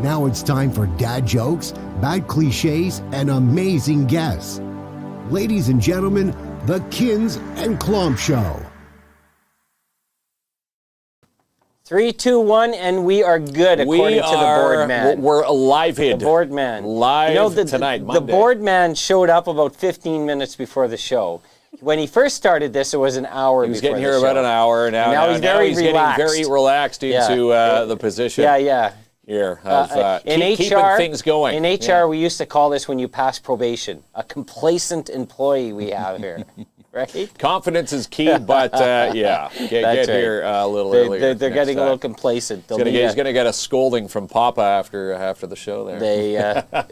Now it's time for dad jokes, bad cliches, and amazing guests. Ladies and gentlemen, the KINZ and KLOMP Show. 3, 2, 1, and we are good, according to the board man. We're live-id. The board man. Live tonight, Monday. The board man showed up about 15 minutes before the show. When he first started this, it was an hour before the show. He was getting here about an hour. Now he's getting very relaxed into the position. Here of keeping things going. In HR, we used to call this when you pass probation, a complacent employee we have here. Right? Confidence is key, but get here a little earlier. They're getting a little complacent. He's going to get a scolding from Papa after the show there.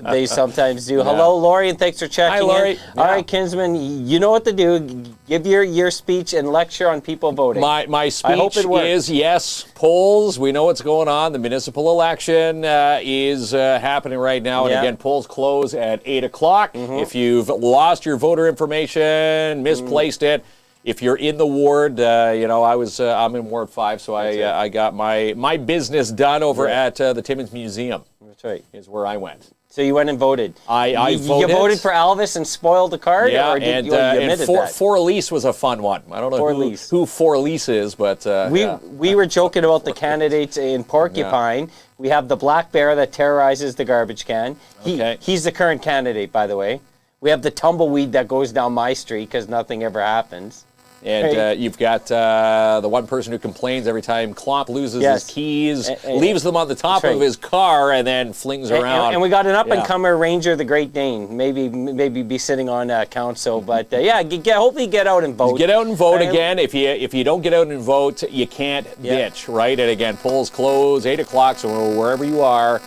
They sometimes do. Hello, Lori, and thanks for checking in. Hi, Lori. All right, Kinsman, you know what to do. Give your speech and lecture on people voting. My speech is, yes, polls. We know what's going on. The municipal election is happening right now. And again, polls close at 8 o'clock. If you've lost your voter information, misplaced it. If you're in the ward, I'm in Ward 5, so I got my business done over at the Timmins Museum. That's right. Is where I went. So you went and voted. I voted. You voted for Elvis and spoiled the card? Yeah, or did you admitted that? For Elise was a fun one. I don't know who For Elise is, but we were joking about the candidates in Porcupine. We have the black bear that terrorizes the garbage can. He's the current candidate, by the way. We have the tumbleweed that goes down my street because nothing ever happens. And you've got the one person who complains every time Klomp loses his keys, leaves them on the top of his car, and then flings around. And we got an up-and-comer Ranger, the Great Dane. Maybe be sitting on council. But hopefully get out and vote. Get out and vote again. If you don't get out and vote, you can't bitch, right? And again, polls close 8 o'clock, so wherever you are,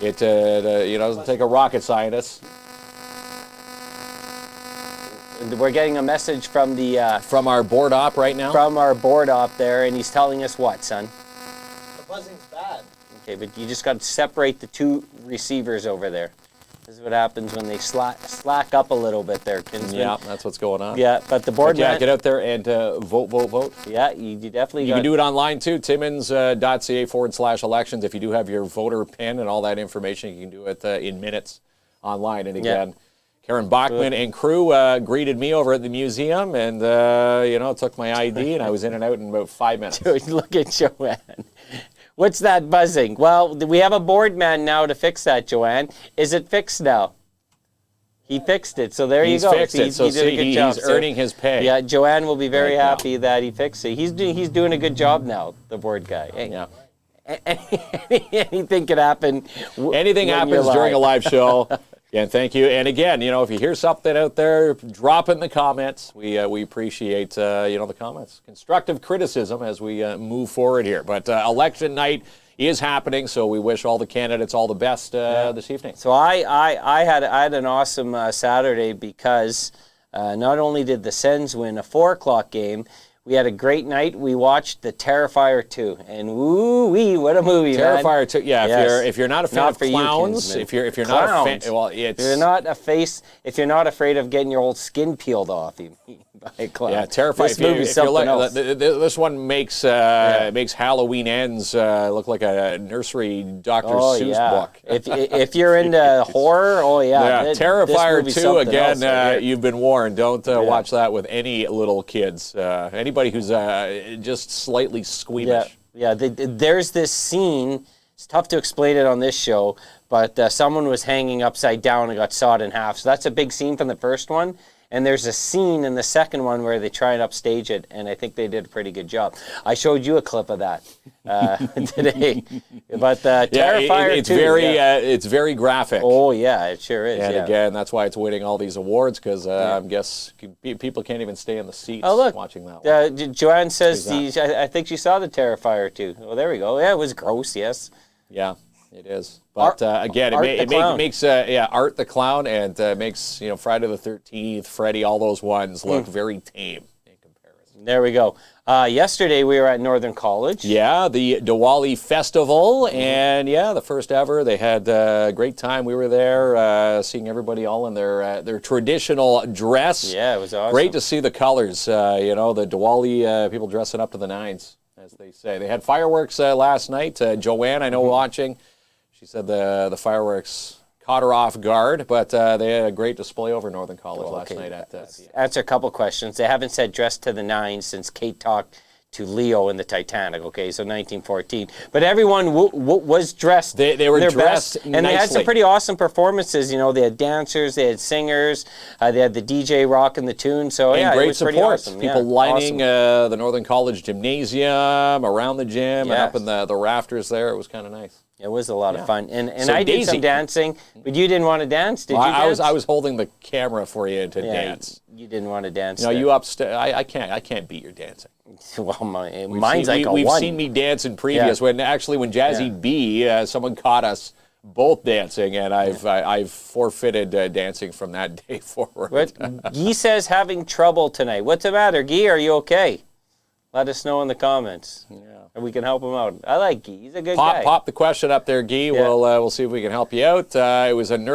it doesn't take a rocket scientist. We're getting a message from from our board op right now. From our board op there, and he's telling us what, son? The buzzing's bad. Okay, but you just got to separate the two receivers over there. This is what happens when they slack up a little bit there, Kinsman. Yeah, that's what's going on. Yeah, but the board man... get out there and vote. Yeah, you definitely You can do it online, too, timmins.ca/elections. If you do have your voter pin and all that information, you can do it in minutes online. And again... Karen Bachman and crew greeted me over at the museum and, took my ID, and I was in and out in about 5 minutes. Look at Joanne. What's that buzzing? Well, we have a board man now to fix that, Joanne. Is it fixed now? He fixed it, so there you go. He's fixed it, so he's earning his pay. Yeah, Joanne will be very happy that he fixed it. He's doing a good job now, the board guy. Yeah. Anything could happen. Anything happens during a live show. Yeah, thank you. And again, if you hear something out there, drop it in the comments. We appreciate the comments, constructive criticism as we move forward here. But election night is happening, so we wish all the candidates all the best this evening. So I had an awesome Saturday because not only did the Sens win a 4 o'clock game. We had a great night. We watched The Terrifier 2, and woo-wee, what a movie, Terrifier 2. Yeah, if you're not a fan of clowns, if you're not a fan, well, it's if you're not afraid of getting your old skin peeled off, you mean, by a clown. Yeah, Terrifier. This movie's something else. This one makes Halloween Ends look like a nursery Dr. Seuss book. If you're into horror, Terrifier 2 again. else, you've been warned. Don't watch that with any little kids. Anybody who's just slightly squeamish. Yeah. There's this scene. It's tough to explain it on this show, but someone was hanging upside down and got sawed in half. So that's a big scene from the first one. And there's a scene in the second one where they try and upstage it, and I think they did a pretty good job. I showed you a clip of that today. But Terrifier it's 2, it's very graphic. Oh, yeah, it sure is. And again, that's why it's winning all these awards, because I guess people can't even stay in the seats watching that one. Joanne says, I think she saw The Terrifier 2. Oh, there we go. Yeah, it was gross, yes. Yeah. It is. But again, it makes Art the Clown and makes Friday the 13th, Freddy, all those ones look very tame in comparison. There we go. Yesterday we were at Northern College. Yeah, the Diwali Festival, and the first ever. They had a great time. We were there seeing everybody all in their traditional dress. Yeah, it was awesome. Great to see the colors. The Diwali people dressing up to the nines, as they say. They had fireworks last night. Joanne, I know, watching. She said the fireworks caught her off guard, but they had a great display over Northern College last night. Answer a couple questions. They haven't said dressed to the nines since Kate talked to Leo in the Titanic, okay, so 1914. But everyone was dressed. They were their dressed best, and they had some pretty awesome performances. You know, they had dancers, they had singers, they had the DJ rocking the tune. So and yeah, great it was support. pretty awesome. People lining the Northern College gymnasium, around the gym, and up in the rafters there. It was kind of nice. It was a lot of fun, and So I did Daisy, some dancing, but you didn't want to dance, did you? Dance? I was holding the camera for you to dance. You didn't want to dance. You know, you upstairs. I can't beat your dancing. Well, mine's like a we've one. seen me dance in previous when Jazzy B, someone caught us both dancing, and I've forfeited dancing from that day forward. Guy says having trouble tonight. What's the matter, Guy? Are you okay? Let us know in the comments. Yeah. And we can help him out. I like Guy. He's a good guy. Pop the question up there, Guy. Yeah. We'll see if we can help you out. It was a it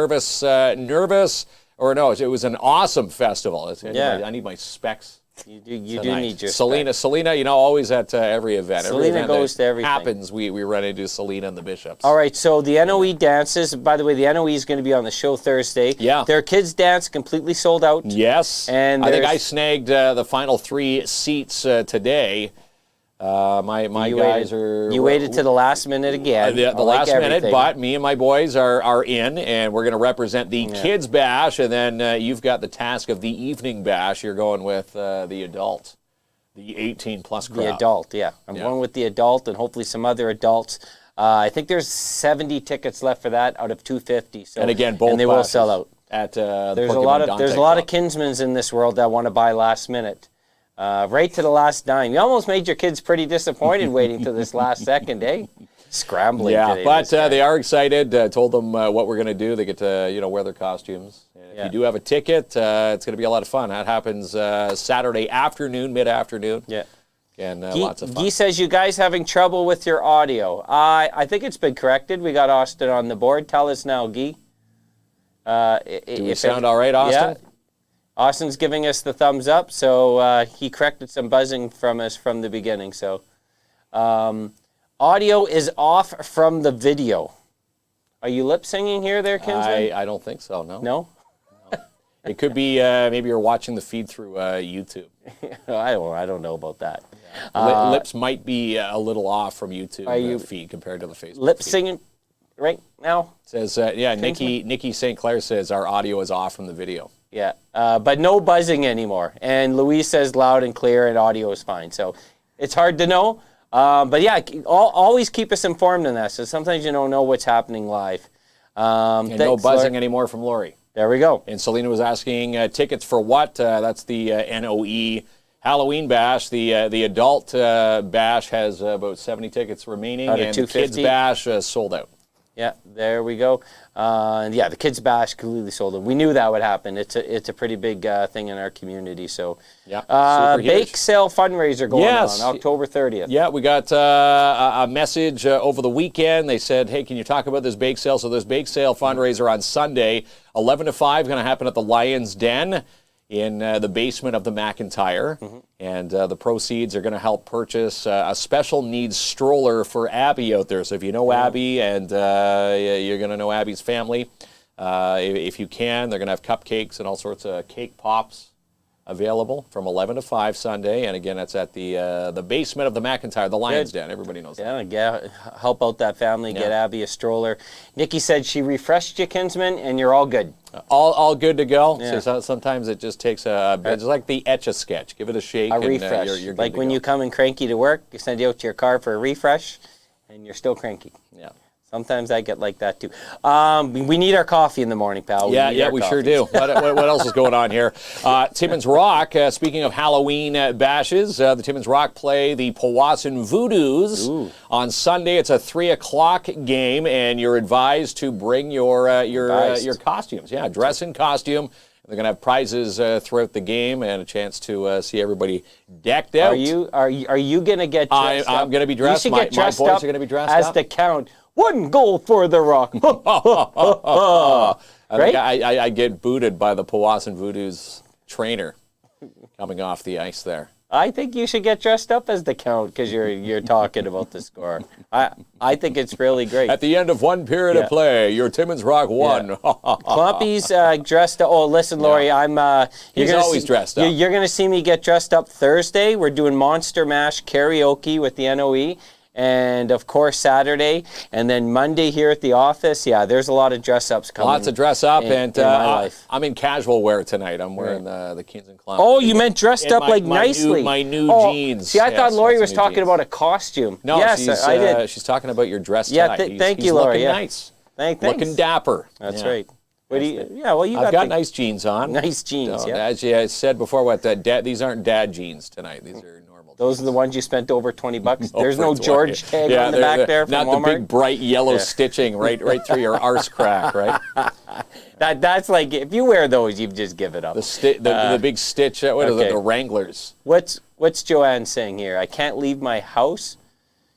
was an awesome festival. I need my specs. You do need your Selena, you know, always at every event. Selena goes to everything. Happens, we run into Selena and the Bishops. All right, so the NOE dances, by the way, the NOE is going to be on the show Thursday. Yeah. Their kids' dance completely sold out. Yes. And I think I snagged the final 3 seats today. My guys are... You waited to the last minute again. The last minute, but me and my boys are in, and we're going to represent the kids' bash, and then you've got the task of the evening bash. You're going with the adult, the 18-plus crowd. The adult, yeah. I'm going with the adult and hopefully some other adults. I think there's 70 tickets left for that out of 250. So, and again, both and they will sell out. At there's a lot of kinsmans in this world that want to buy last minute. Right to the last dime. You almost made your kids pretty disappointed waiting to this last second, eh? Scrambling. Yeah, but they are excited. Told them what we're going to do. They get to wear their costumes. If you do have a ticket, it's going to be a lot of fun. That happens Saturday afternoon, mid-afternoon. Yeah. And lots of fun. Guy says you guys having trouble with your audio. I think it's been corrected. We got Austin on the board. Tell us now, Guy. Do we sound all right, Austin? Yeah. Austin's giving us the thumbs up, so he corrected some buzzing from us from the beginning. So, audio is off from the video. Are you lip singing here, there, Kinsman? I don't think so. No. No. It could be maybe you're watching the feed through YouTube. I don't know about that. Yeah. Lips might be a little off from YouTube feed compared to the Facebook. Lip feed. singing right now? It says Nikki St. Clair says our audio is off from the video. Yeah, but no buzzing anymore. And Louise says loud and clear and audio is fine. So it's hard to know. But yeah, always keep us informed on that. So sometimes you don't know what's happening live. And no buzzing anymore from Lori. There we go. And Selena was asking tickets for what? That's the NOE Halloween Bash. The adult bash has about 70 tickets remaining. And the kids bash sold out. Yeah, there we go. And yeah, the kids bash completely sold out. We knew that would happen. It's a pretty big thing in our community. So yeah, bake sale fundraiser going on October 30th. Yeah, we got a message over the weekend. They said, hey, can you talk about this bake sale? So this bake sale fundraiser on Sunday, 11 to 5, going to happen at the Lion's Den in the basement of the McIntyre. Mm-hmm. And the proceeds are going to help purchase a special needs stroller for Abby out there. So if you know Abby and you're going to know Abby's family, if you can, they're going to have cupcakes and all sorts of cake pops available from 11 to 5 Sunday. And again, that's at the basement of the McIntyre, the Lion's Den. Everybody knows that. Yeah, help out that family, get Abby a stroller. Nikki said she refreshed you, Kinsman, and you're all good. All good to go. Yeah. So sometimes it just takes a bit. It's like the Etch-a-Sketch. Give it a shake. A refresh. You're good like to when go. you come in cranky to work, you send you out to your car for a refresh, and you're still cranky. Yeah. Sometimes I get like that too. We need our coffee in the morning, pal. We sure do. What else is going on here? Timmins Rock, speaking of Halloween bashes, the Timmins Rock play the Powassan Voodoos on Sunday. It's a 3 o'clock game, and you're advised to bring your costumes. Yeah, dress in costume. They're going to have prizes throughout the game and a chance to see everybody decked out. Are you going to get dressed up? I'm going to be dressed. You should get dressed my boys up are going to be dressed as up. the count. 1 goal for the Rock. Right? I get booted by the Powassan Voodoo's trainer coming off the ice there. I think you should get dressed up as the Count because you're talking about the score. I think it's really great. At the end of one period of play, your Timmins Rock won. Yeah. Clumpy's dressed up. Oh, listen, Lori, He's always dressed up. You're going to see me get dressed up Thursday. We're doing Monster Mash karaoke with the NOE. And, of course, Saturday. And then Monday here at the office. Yeah, there's a lot of dress-ups coming. Lots of dress-up. In my life. I'm in casual wear tonight. I'm wearing the KINZ and KLOMP. Oh, you meant dressed up nicely. My new jeans. See, I thought Lori was talking about a costume. No, yes, I did. She's talking about your dress tonight. Yeah, thank you, Lori. Looking nice. Thanks. Looking dapper. That's right. What do you? Yeah, well, I've got nice jeans on. Nice jeans. So, yeah. As you said before, these aren't dad jeans tonight. These are normal. Those are the ones you spent over $20. There's no George tag on the back there from not Walmart. The big bright yellow stitching right through your arse crack, right? That's like if you wear those, you just give it up. The big stitch. What are the Wranglers? What's Joanne saying here? I can't leave my house.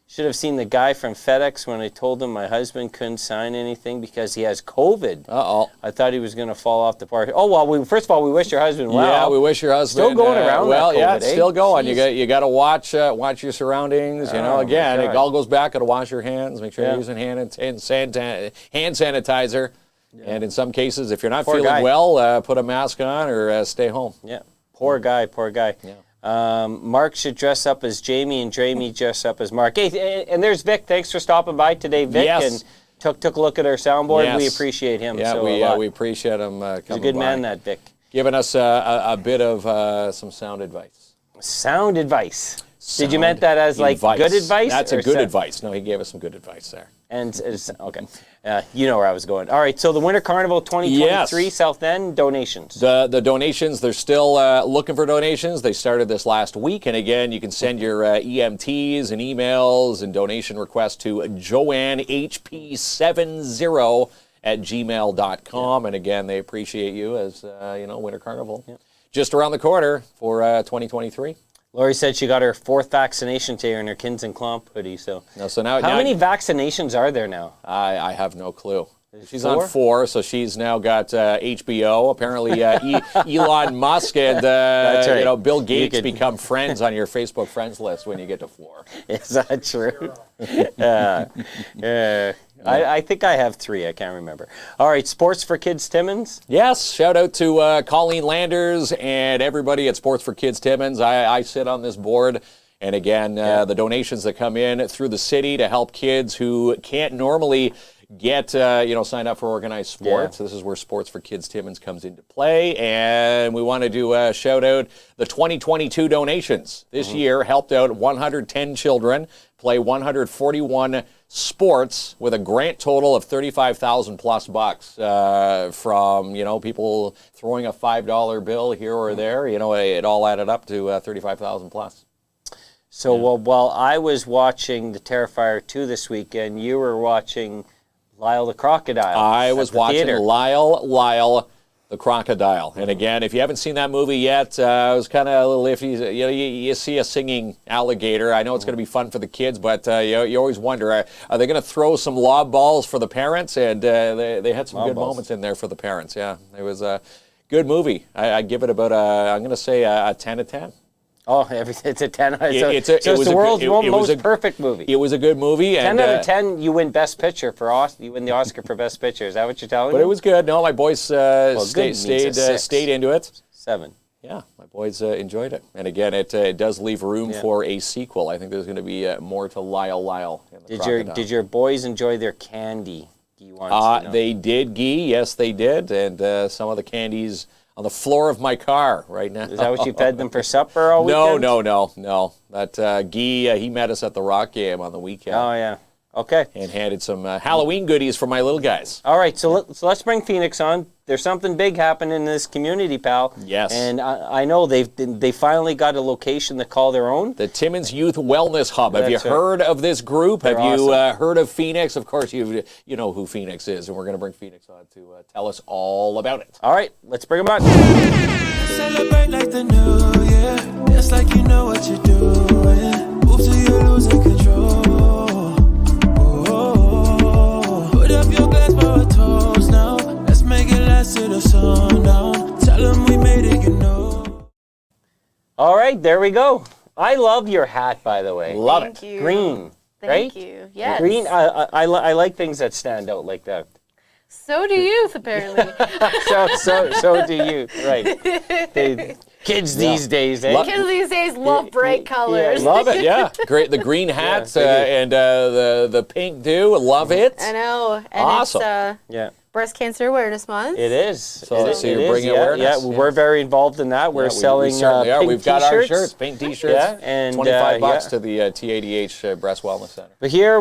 Should have seen the guy from FedEx when I told him my husband couldn't sign anything because he has COVID. Uh-oh. I thought he was going to fall off the party. Oh, well, first of all, we wish your husband well. Yeah, we wish your husband still going around well, that COVID, yeah, it's still going. Jeez. You got to watch your surroundings. Again, it all goes back. Got to wash your hands. Make sure you're using hand sanitizer. Yeah. And in some cases, if you're not feeling well, put a mask on or stay home. Yeah, poor guy. Yeah. Mark should dress up as Jamie and Jamie dress up as Mark. Hey, and there's Vic. Thanks for stopping by today, Vic. Yes. And took a look at our soundboard. Yes. We appreciate him. Yeah, we appreciate him coming by. He's a good man, that Vic. Giving us a bit of some sound advice. Sound advice. Did you meant that as like good advice? That's a good advice. No, he gave us some good advice there. And okay, you know where I was going. All right, so the Winter Carnival 2023 South End donations. The donations, they're still looking for donations. They started this last week, and again, you can send your EMTs and emails and donation requests to joannehp70@gmail.com. And again, they appreciate you as Winter Carnival just around the corner for 2023. Lori said she got her 4th vaccination today in her KINZ and KLOMP hoodie. So now, how many vaccinations are there now? I have no clue. She's on 4, so she's now got HBO. Apparently, Elon Musk and Bill Gates become friends on your Facebook friends list when you get to 4. Is that true? I think I have 3. I can't remember. All right, Sports for Kids Timmins. Yes, shout out to Colleen Landers and everybody at Sports for Kids Timmins. I sit on this board. And again, the donations that come in through the city to help kids who can't normally get signed up for organized sports. This is where Sports for Kids Timmins comes into play. And we want to do shout out the 2022 donations. This year helped out 110 children play 141 sports with a grant total of $35,000 plus bucks from people throwing a $5 bill here or there. It all added up to $35,000 plus. So while I was watching the Terrifier 2 this weekend, you were watching Lyle the Crocodile. I was watching Lyle the Crocodile. And again, if you haven't seen that movie yet, it was kind of a little iffy. You see a singing alligator. I know it's going to be fun for the kids, but you always wonder, are they going to throw some lob balls for the parents? And they had some good moments in there for the parents. Yeah, it was a good movie. I'd give it about, I'm going to say a 10 out of 10. Oh, it's a 10. It's the world's most perfect movie. It was a good movie. 10 out of 10, you win Best Picture you win the Oscar for Best Picture. Is that what you're telling me? But it was good. No, my boys stayed into it. 7. Yeah, my boys enjoyed it. And again, it does leave room for a sequel. I think there's going to be more to Lyle and the Crocodile. Did your boys enjoy their candy? They did, Guy. Yes, they did. And some of the candies on the floor of my car right now. Is that what you fed them for supper all weekend? No. That Guy, he met us at the Rock game on the weekend. Oh, yeah. Okay. And handed some Halloween goodies for my little guys. All right, so let's bring Phoenix on. There's something big happening in this community, pal. Yes. And I know they finally got a location to call their own. The Timmins Youth Wellness Hub. Have you heard of this group? Have you heard of Phoenix? Of course, you know who Phoenix is, and we're going to bring Phoenix on to tell us all about it. All right, let's bring him on. Celebrate like the new year. It's like you know what you're doing. Move till you're losing control. Put up your glass for a toast now. Let's make it last to the sun down. Tell them we made it, All right. right, there we go. I love your hat, by the way. Love Thank it. you. Green, right? Thank you. Yes. Green. I like things that stand out like that. So do youth, apparently. So do you, right? Kids these days, eh? Kids these days love bright colors. Love it, yeah. Great, the green hats and the pink do. Love it. I know. And Awesome. It's Yeah. Breast Cancer Awareness Month. It is. So It you're is, bringing yeah, awareness. Yeah, we're very involved in that. We're selling certainly are. pink We've got t-shirts. our shirts, pink T-shirts. Yeah, and $25 to the TADH Breast Wellness Center. But here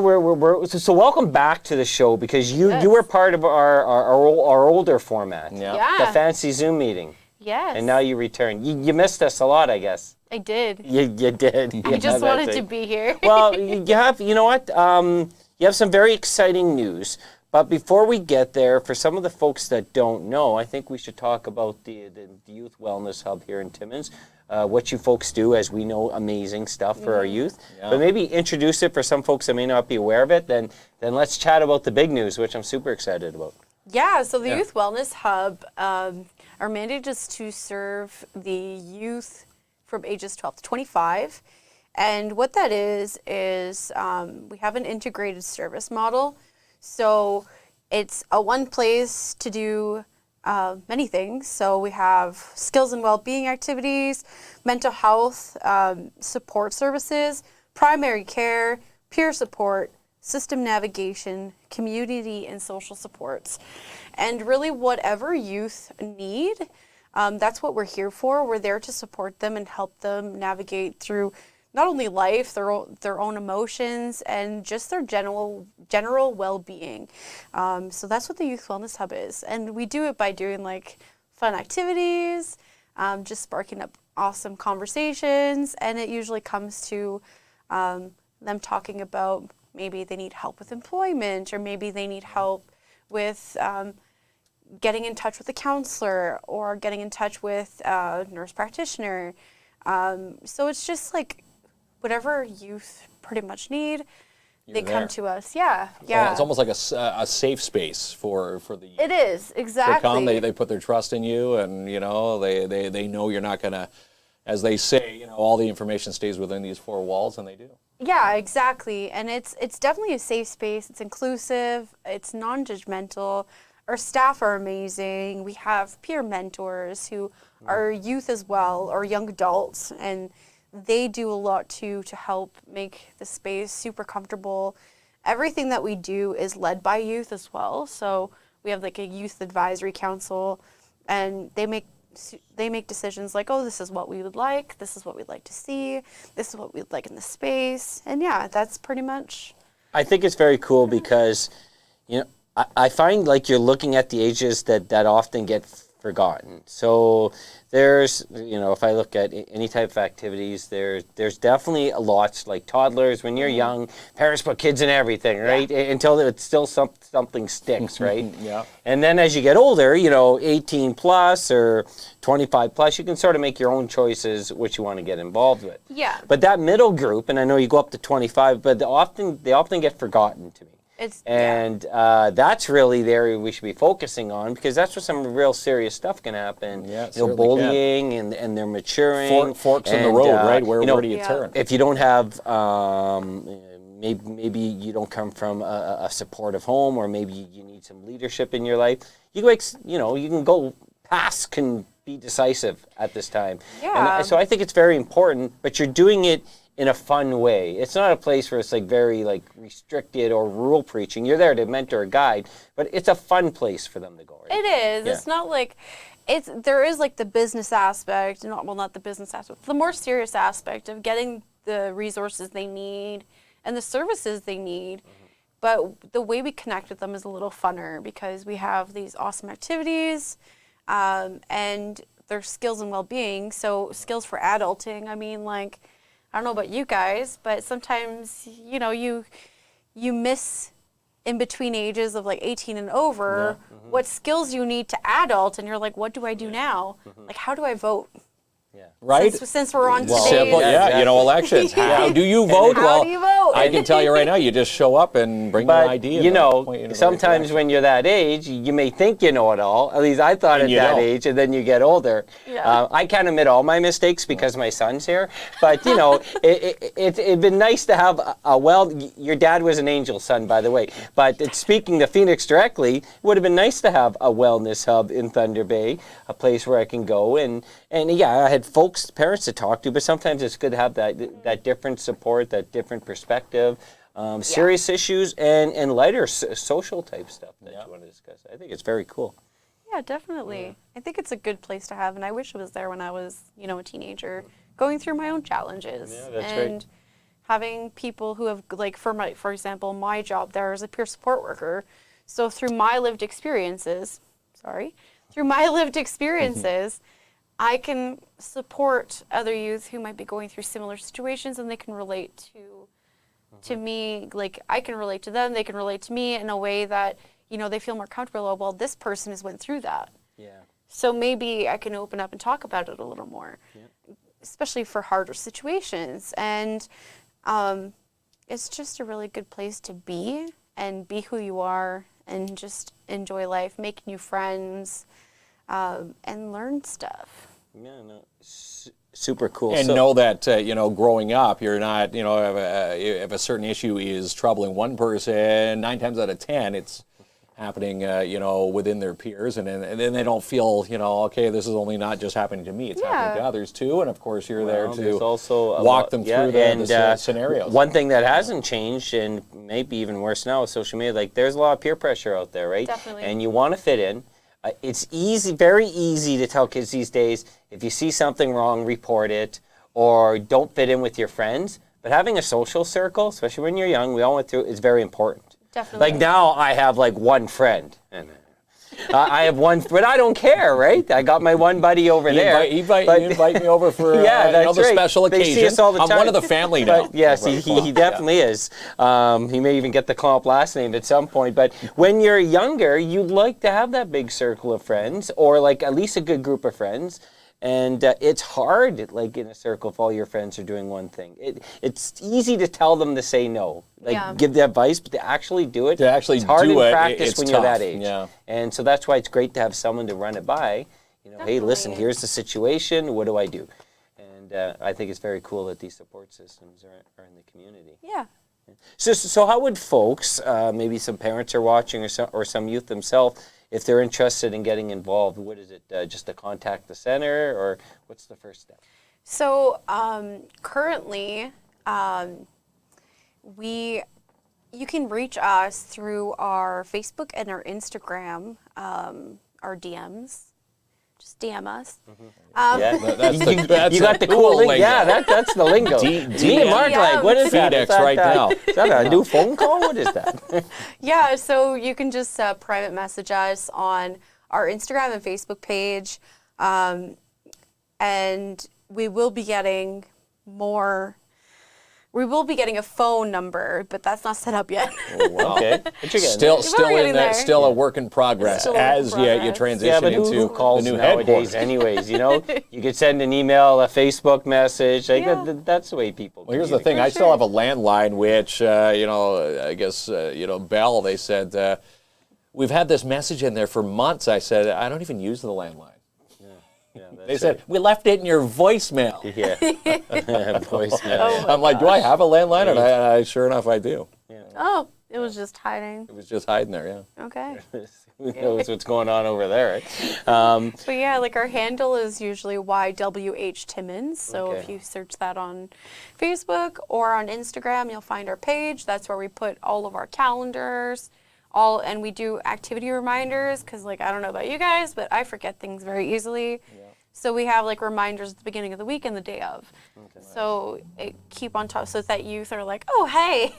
so welcome back to the show because you were part of our older format. Yeah. The fancy Zoom meeting. Yes. And now you return. You missed us a lot, I guess. I did. You did. I just wanted to be here. Well, you know what? You have some very exciting news. But before we get there, for some of the folks that don't know, I think we should talk about the Youth Wellness Hub here in Timmins. What you folks do, as we know, amazing stuff for our youth. Yeah. But maybe introduce it for some folks that may not be aware of it. Then let's chat about the big news, which I'm super excited about. Yeah, so the Youth Wellness Hub, our mandate is to serve the youth from ages 12 to 25. And what that is we have an integrated service model. So it's a one place to do many things. So we have skills and well-being activities, mental health support services, primary care, peer support, system navigation, community and social supports. And really whatever youth need, that's what we're here for. We're there to support them and help them navigate through not only life, their own emotions, and just their general well-being. So that's what the Youth Wellness Hub is. And we do it by doing like fun activities, just sparking up awesome conversations. And it usually comes to them talking about maybe they need help with employment, or maybe they need help with getting in touch with a counselor, or getting in touch with a nurse practitioner. So it's just like whatever youth pretty much need, they come to us. Yeah. It's almost like a safe space for the youth. It is, exactly. They come, they put their trust in you, and they know you're not gonna, as they say, all the information stays within these four walls, and they do. Yeah, exactly. And it's definitely a safe space. It's inclusive. It's non-judgmental. Our staff are amazing. We have peer mentors who are youth as well, or young adults, and they do a lot to help make the space super comfortable. Everything that we do is led by youth as well. So we have like a youth advisory council, and they make decisions like, oh, this is what we would like, this is what we'd like to see, this is what we'd like in the space. And yeah, that's pretty much. I think it's very cool because, I find like you're looking at the ages that often get forgotten. So there's, if I look at any type of activities, there's definitely lots like toddlers. When you're young, parents put kids in everything, right? Until it's still something sticks, right? Yeah. And then as you get older, 18 plus or 25 plus, you can sort of make your own choices which you want to get involved with. Yeah. But that middle group, and I know you go up to 25, but they often get forgotten to me. That's really the area we should be focusing on, because that's where some real serious stustuff can happen. Yeah, bullying and they're maturing. Forks in the road, right? Where do you turn? If you don't have, maybe you don't come from a supportive home, or maybe you need some leadership in your life. You can go past can be decisive at this time. Yeah. And so I think it's very important, but you're doing it in a fun way. It's not a place where it's like very like restricted or rule preaching. You're there to mentor, guide, but it's a fun place for them to go. Right? It is. Yeah. It's not like there is like the business aspect, not the business aspect, the more serious aspect of getting the resources they need and the services they need. Mm-hmm. But the way we connect with them is a little funner, because we have these awesome activities, and their skills and well-being. So skills for adulting. I mean, like, I don't know about you guys, but sometimes, you miss in between ages of like 18 and over what skills you need to adult, and you're like, what do I do now? Mm-hmm. Like, how do I vote? Right? Since we're on Well, today's... simple, yeah, elections. How do you vote? How do you vote? I can tell you right now, you just show up and bring your ID. You know, sometimes when you're that age, you may think you know it all. At least I thought at that age, and then you get older. Yeah. I can't admit all my mistakes because my son's here, but you know, it'd been nice to have your dad was an angel son, by the way, but speaking to Phoenix directly, it would have been nice to have a wellness hub in Thunder Bay, a place where I can go, and yeah, I had parents to talk to, but sometimes it's good to have that different support, that different perspective, serious issues, and lighter social type stuff that you want to discuss. I think it's very cool. Yeah, definitely. Yeah. I think it's a good place to have, and I wish it was there when I was, a teenager, going through my own challenges. Yeah, that's and having people who have, like, for example, my job there as a peer support worker. So through my lived experiences, I can support other youth who might be going through similar situations, and they can relate to me. Like, I can relate to them, they can relate to me in a way that, they feel more comfortable. Oh, well, this person has went through that. Yeah. So maybe I can open up and talk about it a little more, especially for harder situations. And it's just a really good place to be and be who you are and just enjoy life, make new friends, and learn stuff. Yeah, no, super cool. And know that, growing up, you're not, if a certain issue is troubling one person, 9 times out of 10, it's happening, within their peers. And then they don't feel, okay, this is only not just happening to me. It's happening to others too. And of course, you're there to also walk them through the scenarios. One thing that hasn't changed, and maybe even worse now with social media, like there's a lot of peer pressure out there, right? Definitely. And you want to fit in. It's very easy to tell kids these days, if you see something wrong, report it, or don't fit in with your friends. But having a social circle, especially when you're young, we all went through, is very important. Definitely. Like now I have like one friend. And I have one, but I don't care, right? I got my one buddy over there. You invite me over for that's the special occasion. They see us all the time. I'm one of the family now. But yes, he definitely is. He may even get the KLOMP last name at some point. But when you're younger, you'd like to have that big circle of friends, or like at least a good group of friends. And it's hard, like in a circle, if all your friends are doing one thing. It's easy to tell them to say no, give the advice, but to actually do it, it's hard in practice when you're that age. Yeah. And so that's why it's great to have someone to run it by. Hey, listen, here's the situation. What do I do? And I think it's very cool that these support systems are in the community. Yeah. So how would folks, maybe some parents are watching, or some youth themselves, if they're interested in getting involved, what is it, just to contact the center, or what's the first step? So currently, you can reach us through our Facebook and our Instagram, our DMs. Just DM us. That's you got the cool lingo. Yeah, that's the lingo. Me and Mark, like, what is that? Phoenix right now. Is that a new phone call? What is that? Yeah, so you can just private message us on our Instagram and Facebook page, and we will be getting more. We will be getting a phone number, but that's not set up yet. Oh, wow. Okay. Still a work in progress as you transition into who calls the new nowadays anyways, You could send an email, a Facebook message. That's the way people Well, here's the thing. I still have a landline, which, I guess, Bell, they said, we've had this message in there for months. I said, I don't even use the landline. They said, we left it in your voicemail. Yeah, voicemail. Oh, I'm like, do I have a landline? And I sure enough, I do. Yeah. Oh, it was just hiding. It was just hiding there, yeah. Okay. Who knows what's going on over there, right? But yeah, like our handle is usually YWH Timmins. So if you search that on Facebook or on Instagram, you'll find our page. That's where we put all of our calendars. And we do activity reminders because, like, I don't know about you guys, but I forget things very easily. Yeah. So we have like reminders at the beginning of the week and the day of. Okay, so keep on top so that youth are like, oh, hey,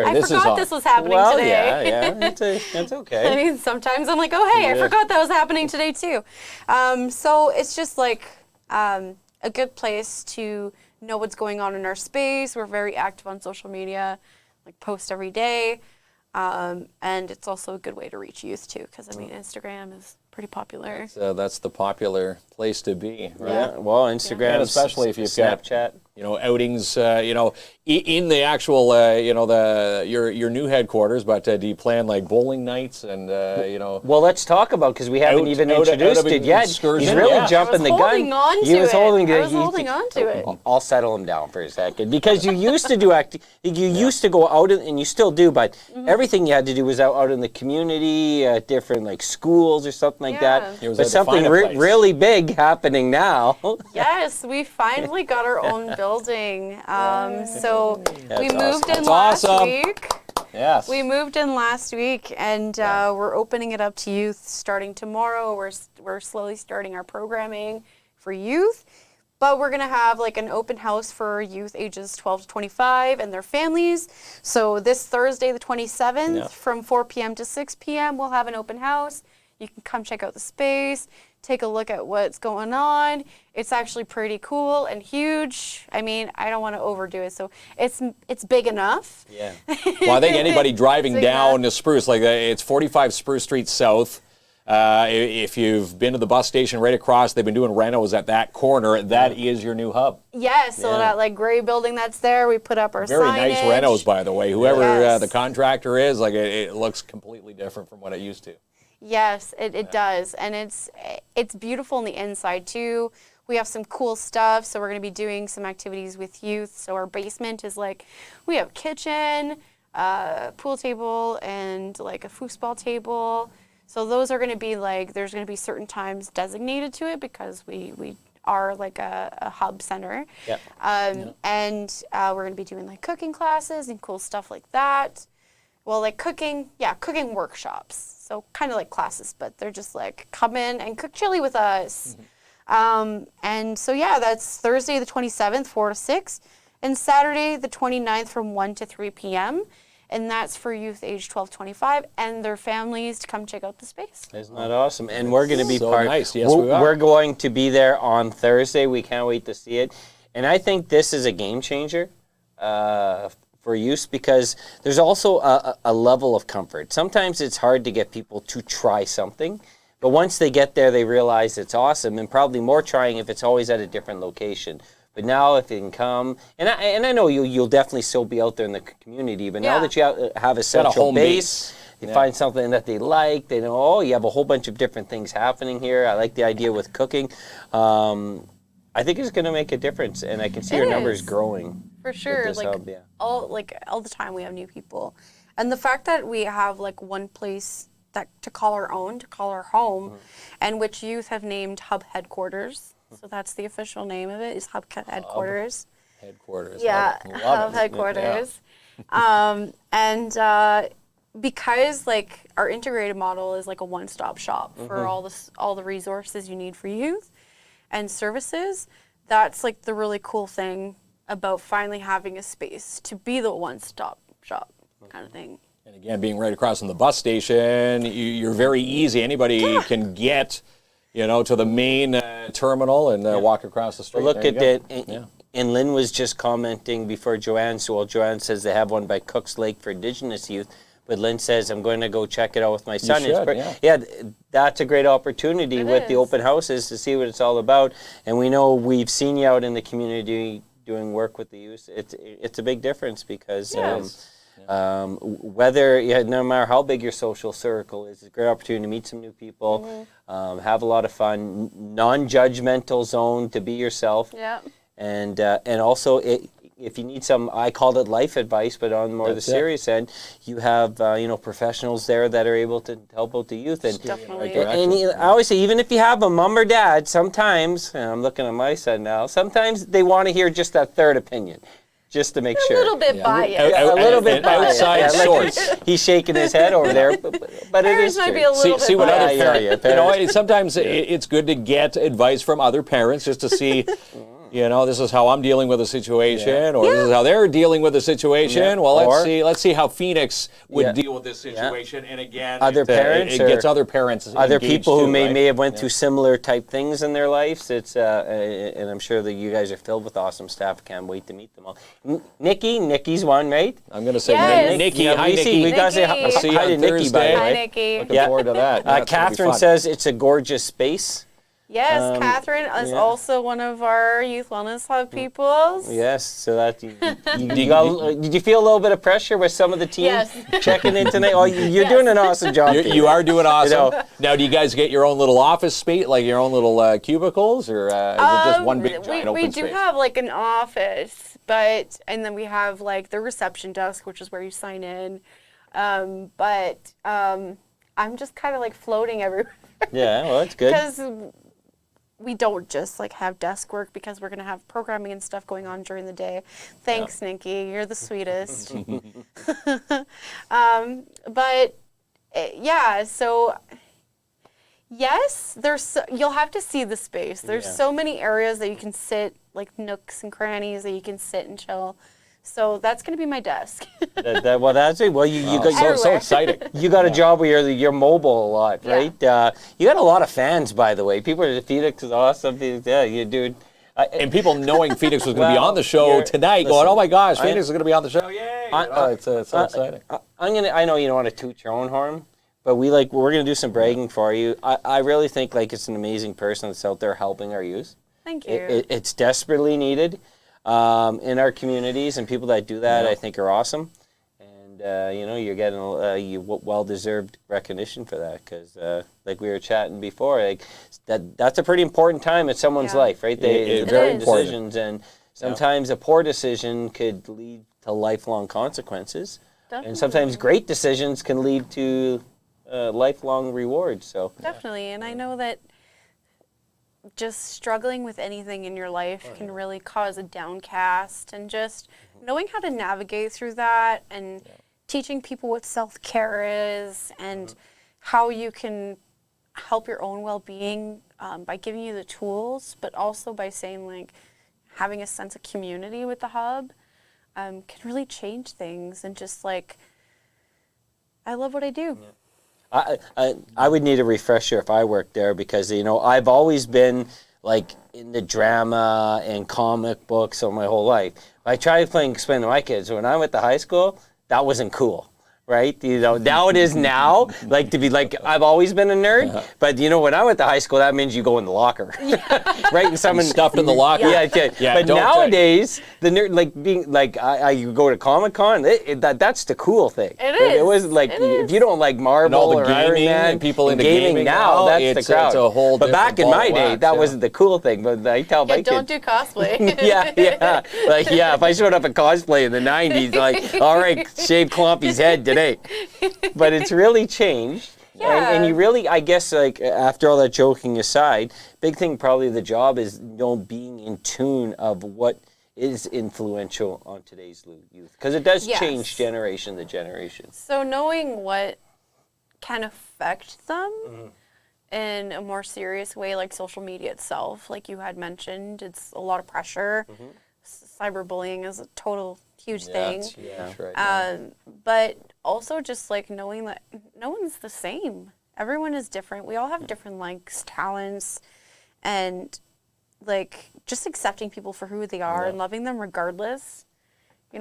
I forgot this was happening today. Yeah, that's okay. I mean, sometimes I'm like, oh, hey, I forgot that was happening today too. So it's just like a good place to know what's going on in our space. We're very active on social media, like post every day. And it's also a good way to reach youth too, because I mean, Instagram is pretty popular. So that's the popular place to be, right? Yeah. Well, Instagram, And especially if you've Snapchat. got, outings, in the actual, your new headquarters. But do you plan like bowling nights and, Well, let's talk about, because we haven't even introduced it yet. He's excursion. really Yeah. jumping the gun. Holding on to He was it. holding I was holding on to it. I'll settle him down for a second, because you used to do used to go out and you still do, but everything you had to do was out in the community, different like schools or something like Yeah. that. He was But at the something Fine Place. really big happening now. Yes, we finally got our own building. So we That's moved in That's last awesome. week. Yes. We moved in last week, and we're opening it up to youth starting tomorrow. We're slowly starting our programming for youth, but we're gonna have like an open house for youth ages 12 to 25 and their families. So this Thursday, the 27th, from 4 p.m. to 6 p.m., we'll have an open house. You can come check out the space, take a look at what's going on. It's actually pretty cool and huge. I mean, I don't want to overdo it, so it's big enough. Yeah. Well, I think anybody driving Big down enough. to Spruce, like it's 45 Spruce Street South. If you've been to the bus station right across, they've been doing renos at that corner. That is your new hub. Yeah, so that like gray building that's there, we put up our Very signage. nice renos, by the way. Whoever Yes. the contractor is, like it looks completely different from what it used to. Yes, it does, and it's beautiful on the inside too. We have some cool stuff, so we're going to be doing some activities with youth. So our basement is like, we have kitchen, pool table, and like a foosball table. So those are going to be like, there's going to be certain times designated to it because we are like a hub center. Yep. And we're going to be doing like cooking classes and cool stuff like that. Well, like cooking workshops. So kind of like classes, but they're just like, come in and cook chili with us. And so, yeah, that's Thursday the 27th, 4 to 6, and Saturday the 29th from 1 to 3 p.m. And that's for youth age 12 to 25 and their families to come check out the space. Isn't that awesome? And we're going to be So part. nice. Yes, we are. We're going to be there on Thursday. We can't wait to see it. And I think this is a game changer for youth, because there's also a level of comfort. Sometimes it's hard to get people to try something, but once they get there, they realize it's awesome, and probably more trying if it's always at a different location. But now if they can come, and I know you'll definitely still be out there in the community, but now Yeah. that you have a central home base, base. they find something that they like, they know, oh, you have a whole bunch of different things happening here. I like the idea with cooking. I think it's going to make a difference, and I can see your numbers is. growing. For sure. this Like hub, yeah. all the time we have new people. And the fact that we have like one place that to call our own, to call our home, and which youth have named Hub Headquarters. So that's the official name of it, is Hub Headquarters. Headquarters. Yeah, Love Hub it. Headquarters. Because like our integrated model is like a one-stop shop for all the resources you need for youth and services. That's like the really cool thing about finally having a space to be the one-stop shop kind of thing. And again, being right across from the bus station, you're very easy. Anybody can get, to the main terminal and walk across the street. Well, look There at you go. that. And Lynn was just commenting before Joanne. So, well, Joanne says they have one by Cook's Lake for Indigenous youth. But Lynn says, I'm going to go check it out with my son. should, That's a great opportunity It with the is. open houses to see what it's all about. And we know we've seen you out in the community doing work with the youth. It's a big difference because no matter how big your social circle is, it's a great opportunity to meet some new people, have a lot of fun, non-judgmental zone to be yourself. Yeah. And also, if you need some, I called it life advice, but on more the serious end, you have professionals there that are able to help out the youth. And Definitely. I always say, even if you have a mom or dad, sometimes, and I'm looking at my son now, sometimes they want to hear just that third opinion, just to make sure. A little bit biased. A little bit biased. outside Yeah, source. He's shaking his head over there, but it Parents is might true. be a little See bit what other biased. parents. Sometimes it's good to get advice from other parents just to see. You know, this is how I'm dealing with a situation, or Yeah. this is how they're dealing with a situation. Yeah. Well, Or- let's see how Phoenix would Yeah. deal with this situation. And again, Other parents it or gets other parents, other engaged people who too, may right? have went through similar type things in their lives. It's and I'm sure that you guys are filled with awesome staff. Can't wait to meet them all. Nikki's one, right? I'm going to say Yes. Nikki. Yeah, Hi, we see- Nikki. we got to say Nikki. hi, We'll see you hi to on Nikki, by the Thursday. Hi, way. Nikki. Looking forward to that. Yeah, it's gonna be Catherine fun. says it's a gorgeous space. Yes, Catherine is yeah. also one of our Youth Wellness Hub peoples. Yes, so that did you feel a little bit of pressure with some of the teams Yes. checking in tonight? Oh, you're Yes. doing an awesome job. You are doing awesome. know. Now, do you guys get your own little office space, like your own little cubicles, or is it just one big giant open we do space? have like an office, and then we have like the reception desk, which is where you sign in. I'm just kind of like floating everywhere. Yeah, well, that's good. Because we don't just like have desk work, because we're gonna have programming and stuff going on during the day. Thanks, Nikki. You're the sweetest. Yeah. So yes, you'll have to see the space. There's so many areas that you can sit, like nooks and crannies that you can sit and chill. So that's gonna be my desk. Well, that's it. Well, you got so Everywhere. exciting. you got a job where you're mobile a lot, Yeah. right? You got a lot of fans, by the way. People are Phoenix is awesome. Yeah, you do. And people knowing Phoenix was going to be Well, on the show you're- tonight, going, listen, "Oh my gosh, Phoenix is going to be on the show! Yay!" It's so exciting. I know you don't want to toot your own horn, but we're gonna do some bragging for you. I really think like it's an amazing person that's out there helping our youth. Thank you. It's desperately needed in our communities, and people that do that, I think, are awesome. And you're getting well-deserved recognition for that, because like we were chatting before, like that's a pretty important time in someone's Yeah. life, right? They It very is. important. decisions, and sometimes a poor decision could lead to lifelong consequences, and sometimes great decisions can lead to lifelong rewards. So Definitely, and I know that just struggling with anything in your life can really cause a downcast, and just knowing how to navigate through that, and teaching people what self-care is, and how you can help your own well-being by giving you the tools, but also by saying, like, having a sense of community with the hub can really change things. And just like, I love what I do. I would need a refresher if I worked there, because I've always been like in the drama and comic books all my whole life. I try to explain to my kids, when I went to high school, that wasn't cool. Right? Now it is now. Like, to be like, I've always been a nerd, but when I went to high school, that means you go in the locker. Right? And someone Stuffed in the locker. Yeah, Yeah, but don't nowadays, the nerd, like being like, I go to Comic-Con, that's the cool thing. It It is. wasn't like, It if is. you don't like Marvel And all the or Iron gaming Man, and people into gaming gaming now, now, that's it's the crowd. a whole But back in different my ball of day, wax, that yeah. wasn't the cool thing. But I tell my Yeah, don't kids, do cosplay. yeah. Like, if I showed up at cosplay in the 90s, like, all right, shave Klompy's head today. But it's really changed. Yeah. And you really, I guess, like, after all that joking aside, big thing probably the job is being in tune of what is influential on today's youth. Because it does Yes. change generation to generation. So knowing what can affect them in a more serious way, like social media itself, like you had mentioned, it's a lot of pressure. Cyberbullying is a total huge thing. That's right. But also just like knowing that no one's the same. Everyone is different. We all have different likes, talents, and like just accepting people for who they are and loving them regardless. They're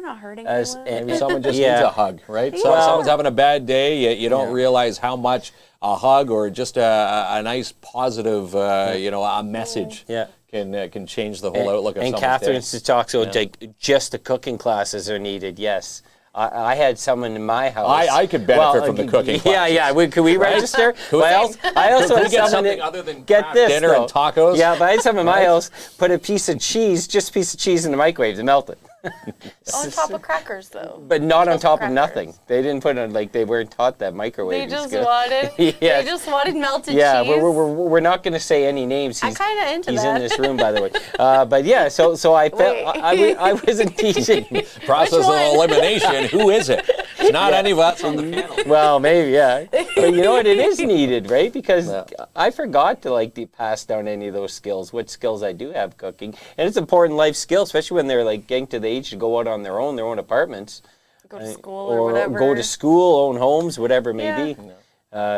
not hurting anyone. Maybe someone just Yeah. needs a hug, right? So Yeah. someone's having a bad day, you don't realize how much a hug or just a nice positive, a message Yeah. can change the whole outlook of And someone's Catherine day. talks about like just the cooking classes are needed. Yes, I had someone in my house. I could benefit from the cooking classes. Yeah. Could we register? Could But I also we had get someone something that- other than get craft this, dinner though. and tacos? Yeah, but I had someone in my house put a piece of cheese in the microwave to melt it. On top of crackers, though. But not on Just top of crackers. nothing. They didn't put it they weren't taught that microwave. They is just good. wanted. Yes. They just wanted melted Yeah, cheese. we're not going to say any names. I'm kind of into He's that. in this room, by the way. But yeah, so I felt Wait. I wasn't teasing. Process Which of one? elimination, who is it? It's not any of us on the panel. Well, maybe, yeah. But you know what? It is needed, right? Because I forgot to pass down any of those skills, what skills I do have cooking. And it's an important life skill, especially when they're getting to the age to go out on their own apartments. Go to school or whatever. Go to school, own homes, whatever it may be.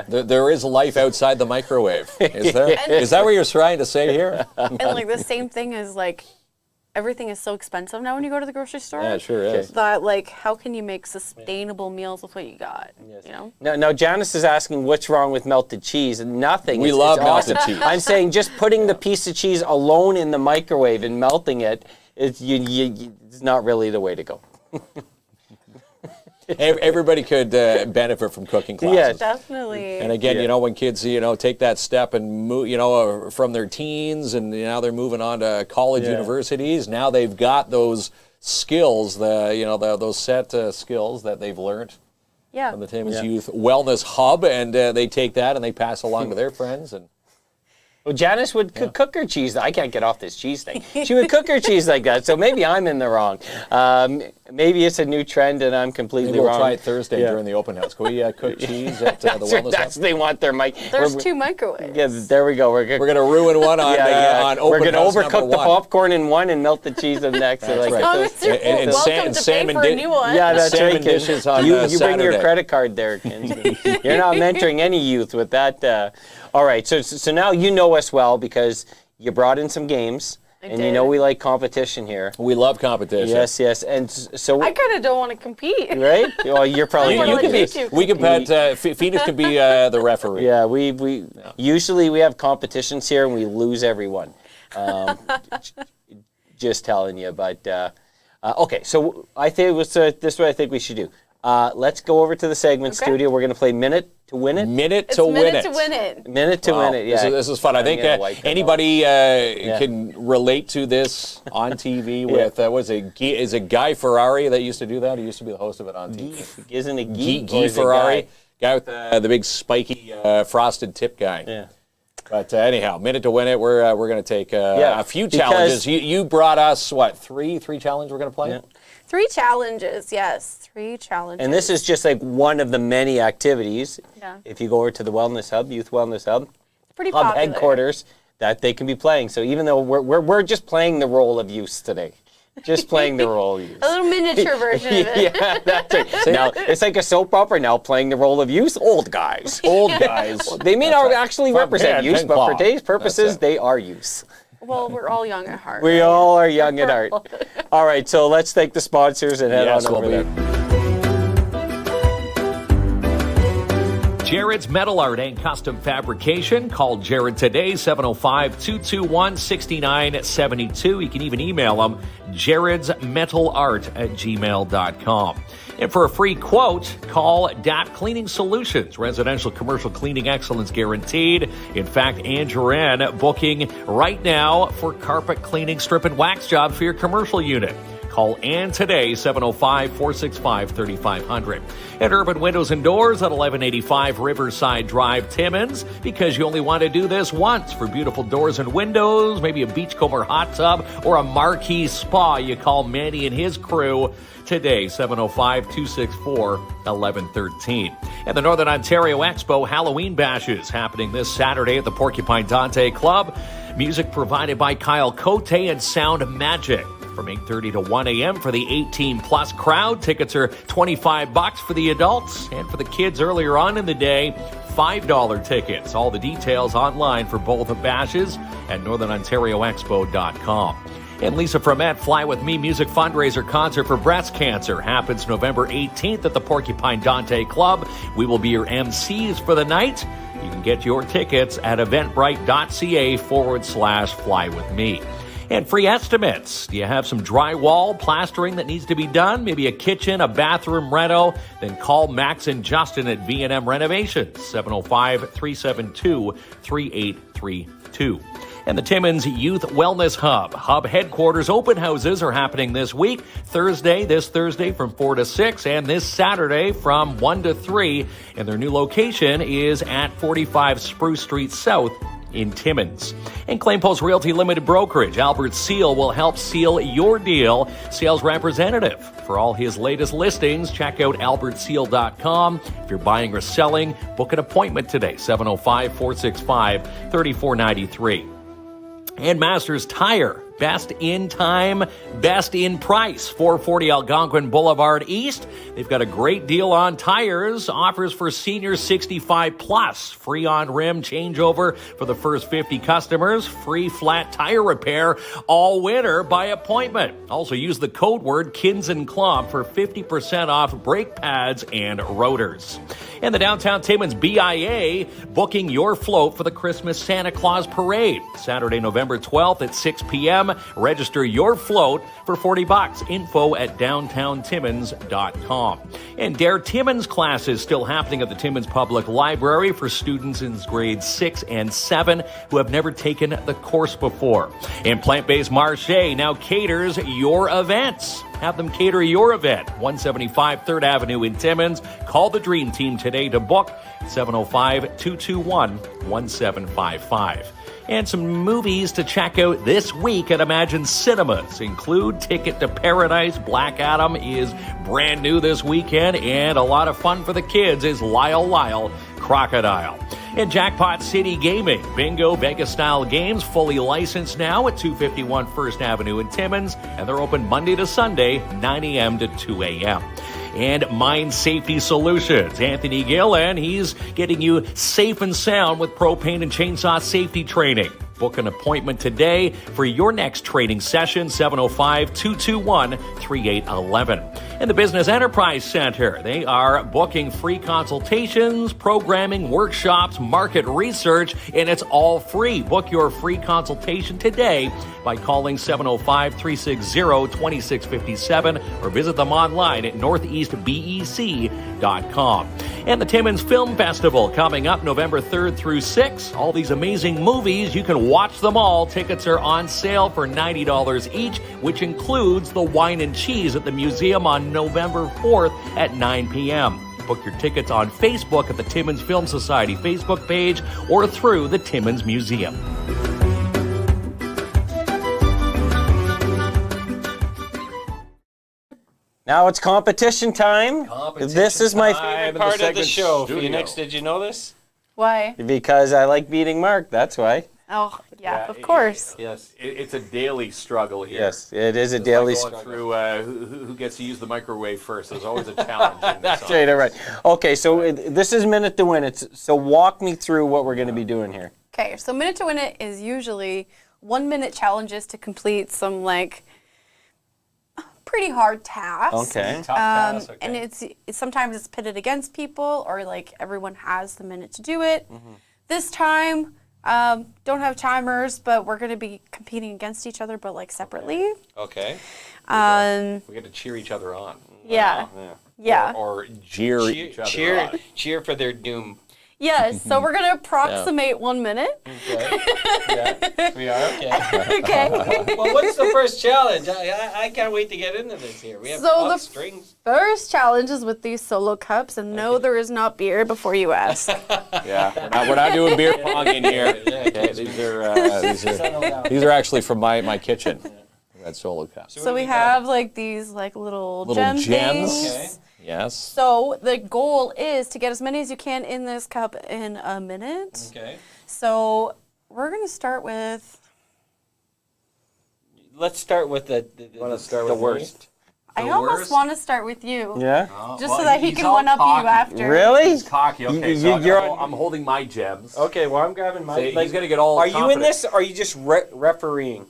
There is life outside the microwave, is there? Is that what you're trying to say here? And the same thing is everything is so expensive now when you go to the grocery store. Yeah, it sure is. That how can you make sustainable meals with what you got? Yes. You know. Now Janice is asking what's wrong with melted cheese. Nothing. We love melted cheese. I'm saying just putting the piece of cheese alone in the microwave and melting it it's not really the way to go. Everybody could benefit from cooking classes. Yes. Definitely. And again, when kids, take that step and move, from their teens and now they're moving on to college, universities. Now they've got those skills, those set skills that they've learned from the Timmins Youth Wellness Hub, and they take that and they pass along to their friends. And well, Janice would cook her cheese. I can't get off this cheese thing. She would cook her cheese like that. So maybe I'm in the wrong. Maybe it's a new trend and I'm completely wrong. We'll try it Thursday during the open house. Can we cook cheese at the Wellness Hub? They want their mic. There's 2 microwaves. Yeah, there we go. We're going to ruin one on open We're going to house overcook the popcorn in one and melt the cheese in the next. That's right. And welcome to pay for a new one. Yeah, that's salmon right. dishes on You bring Saturday. your credit card there, KINZ. You're not mentoring any youth with that. All right, so now you know us well because you brought in some games. And you know we like competition here. We love competition. Yes. And so I kind of don't want to compete. Right? Well, you're probably You going can to be. We can bet. Phoenix can be the referee. Yeah, we usually we have competitions here and we lose every one. Just telling you, but okay. So I think this is what I think we should do. Let's go over to the segment studio. We're going to play Minute to Win It. Minute to Win It. Minute to Win It. Yeah, this is fun. I think anybody can relate to this on TV with is it Guy Ferrari that used to do that? He used to be the host of it on TV. Isn't it Guy Ferrari? Guy with the big spiky frosted tip guy. Yeah. But anyhow, Minute to Win It. We're going to take a few challenges. You brought us three challenges we're going to play. Yeah. 3 challenges, yes. 3 challenges. And this is just one of the many activities. Yeah. If you go over to the Wellness Hub, Youth Wellness Hub, pretty popular. Headquarters, that they can be playing. So even though we're just playing the role of youth today. Just playing the role of youth. A little miniature version of it. Yeah, that's right. Now, it's like a soap opera now playing the role of youth. Old guys. Old guys. They may not actually represent youth, but for today's purposes, they are youth. Well, we're all young at heart. We all are young at heart. All right, so let's thank the sponsors and head on over there. Jared's Metal Art and Custom Fabrication. Call Jared today, 705-221-6972. You can even email him, jaredsmetalart@gmail.com. And for a free quote, call DAP Cleaning Solutions. Residential commercial cleaning excellence guaranteed. In fact, Andrew N booking right now for carpet cleaning, strip and wax jobs for your commercial unit. Call Ann today, 705-465-3500. At Urban Windows and Doors at 1185 Riverside Drive, Timmins. Because you only want to do this once for beautiful doors and windows, maybe a beachcomber hot tub or a marquee spa. You call Manny and his crew today, 705-264-1113. And the Northern Ontario Expo Halloween Bashes happening this Saturday at the Porcupine Dante Club. Music provided by Kyle Cote and Sound Magic. From 8:30 to 1 a.m. for the 18-plus crowd. Tickets are $25 for the adults, and for the kids earlier on in the day, $5 tickets. All the details online for both bashes at northernontarioexpo.com. And Lisa Fromet Fly With Me music fundraiser concert for breast cancer happens November 18th at the Porcupine Dante Club. We will be your MCs for the night. You can get your tickets at eventbrite.ca/flywithme. And free estimates. Do you have some drywall, plastering that needs to be done? Maybe a kitchen, a bathroom reno? Then call Max and Justin at V&M Renovations, 705-372-3832. And the Timmins Youth Wellness Hub. Hub headquarters open houses are happening this week. This Thursday from 4 to 6, and this Saturday from 1 to 3. And their new location is at 45 Spruce Street South in Timmins. And Claim Post Realty Limited Brokerage, Albert Seal will help seal your deal. Sales representative. For all his latest listings, check out albertseal.com. If you're buying or selling, book an appointment today, 705-465-3493. And Masters Tire, best in time, best in price, 440 Algonquin Boulevard East. They've got a great deal on tires, offers for seniors 65 plus, free on rim changeover for the first 50 customers, free flat tire repair all winter by appointment. Also use the code word KINZ and KLOMP for 50% off brake pads and rotors. And the Downtown Timmins BIA booking your float for the Christmas Santa Claus Parade, Saturday, November 12th at 6 p.m. Register your float for $40. Info at downtowntimmins.com. And Dare Timmins class is still happening at the Timmins Public Library for students in grades 6 and 7 who have never taken the course before. And Plant-Based Marché now caters your events. Have them cater your event. 175 3rd Avenue in Timmins. Call the Dream Team today to book 705-221-1755. And some movies to check out this week at Imagine Cinemas include Ticket to Paradise. Black Adam is brand new this weekend, and a lot of fun for the kids is Lyle Crocodile. And Jackpot City Gaming, bingo, Vegas-style games, fully licensed now at 251 1st Avenue in Timmins, and they're open Monday to Sunday, 9 a.m. to 2 a.m. And Mine Safety Solutions, Anthony Gill, and he's getting you safe and sound with propane and chainsaw safety training. Book an appointment today for your next training session, 705-221-3811. And the Business Enterprise Center, they are booking free consultations, programming, workshops, market research, and it's all free. Book your free consultation today by calling 705-360-2657 or visit them online at northeastbec.com. And the Timmins Film Festival coming up November 3rd through 6th. All these amazing movies, you can watch them all. Tickets are on sale for $90 each, which includes the wine and cheese at the museum on November 4th at 9 p.m. Book your tickets on Facebook at the Timmins Film Society Facebook page or through the Timmins Museum. Now it's competition time. This is my favorite part of the show. Studio. Phoenix, did you know this? Why? Because I like beating Mark, that's why. Oh, yeah, of course. Yes. It's a daily struggle here. Yes, it is a daily struggle. Through who gets to use the microwave first. There's always a challenge in this. That's right, all right. Okay, so this is Minute to Win It. So walk me through what we're going to be doing here. Okay, so Minute to Win It is usually 1-minute challenges to complete some, like, pretty hard tasks. Okay. Tough task, okay. And it's sometimes it's pitted against people, or like everyone has the minute to do it. This time, don't have timers, but we're going to be competing against each other, but like separately. Okay. We get to cheer each other on. Yeah. Yeah. Or jeer each other on. Cheer for their doom. Yes, so we're going to approximate 1 minute. Okay. Yeah, we are. Okay. Okay. Well, what's the first challenge? I can't wait to get into this here. We have So the strings. First challenge is with these solo cups, and no, there is not beer before you ask. Yeah, we're not doing beer pong in here. Okay, these are actually from my kitchen. Red Solo cups. So we have like these like little gem gems. things. Okay. Yes. So the goal is to get as many as you can in this cup in a minute. Okay. So we're gonna start with. Let's start with the worst. I almost want to start with you. Yeah. Just so that he can one up you after. Really? He's cocky. Okay, I'm holding my gems. Okay. Well, I'm grabbing my. So he's gonna get all. Are you in this? Or are you just refereeing?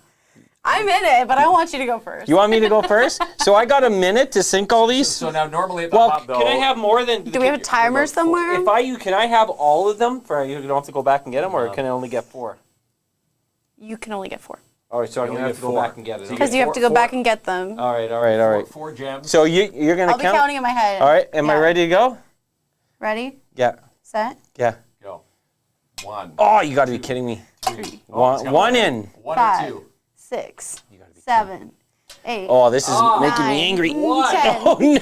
I'm in it, but I want you to go first. You want me to go first? So I got a minute to sync all these. So now normally at the Well, hub, though. can I have more than? Do we have a timer somewhere? Can I have all of them? You don't have to go back and get them, or can I only get 4? You can only get 4. All right, so I'm gonna have to go back and get it. Because you have to go back and get them. All right. 4 gems. So you're gonna I'll be count. counting in my head. All right, am I ready to go? Ready? Yeah. Set? Yeah. Go. 1. Oh, you got to be kidding me. 1 in. 1 5, and 2. 6, 7, 8. Oh, this is making me angry. 10, Oh no.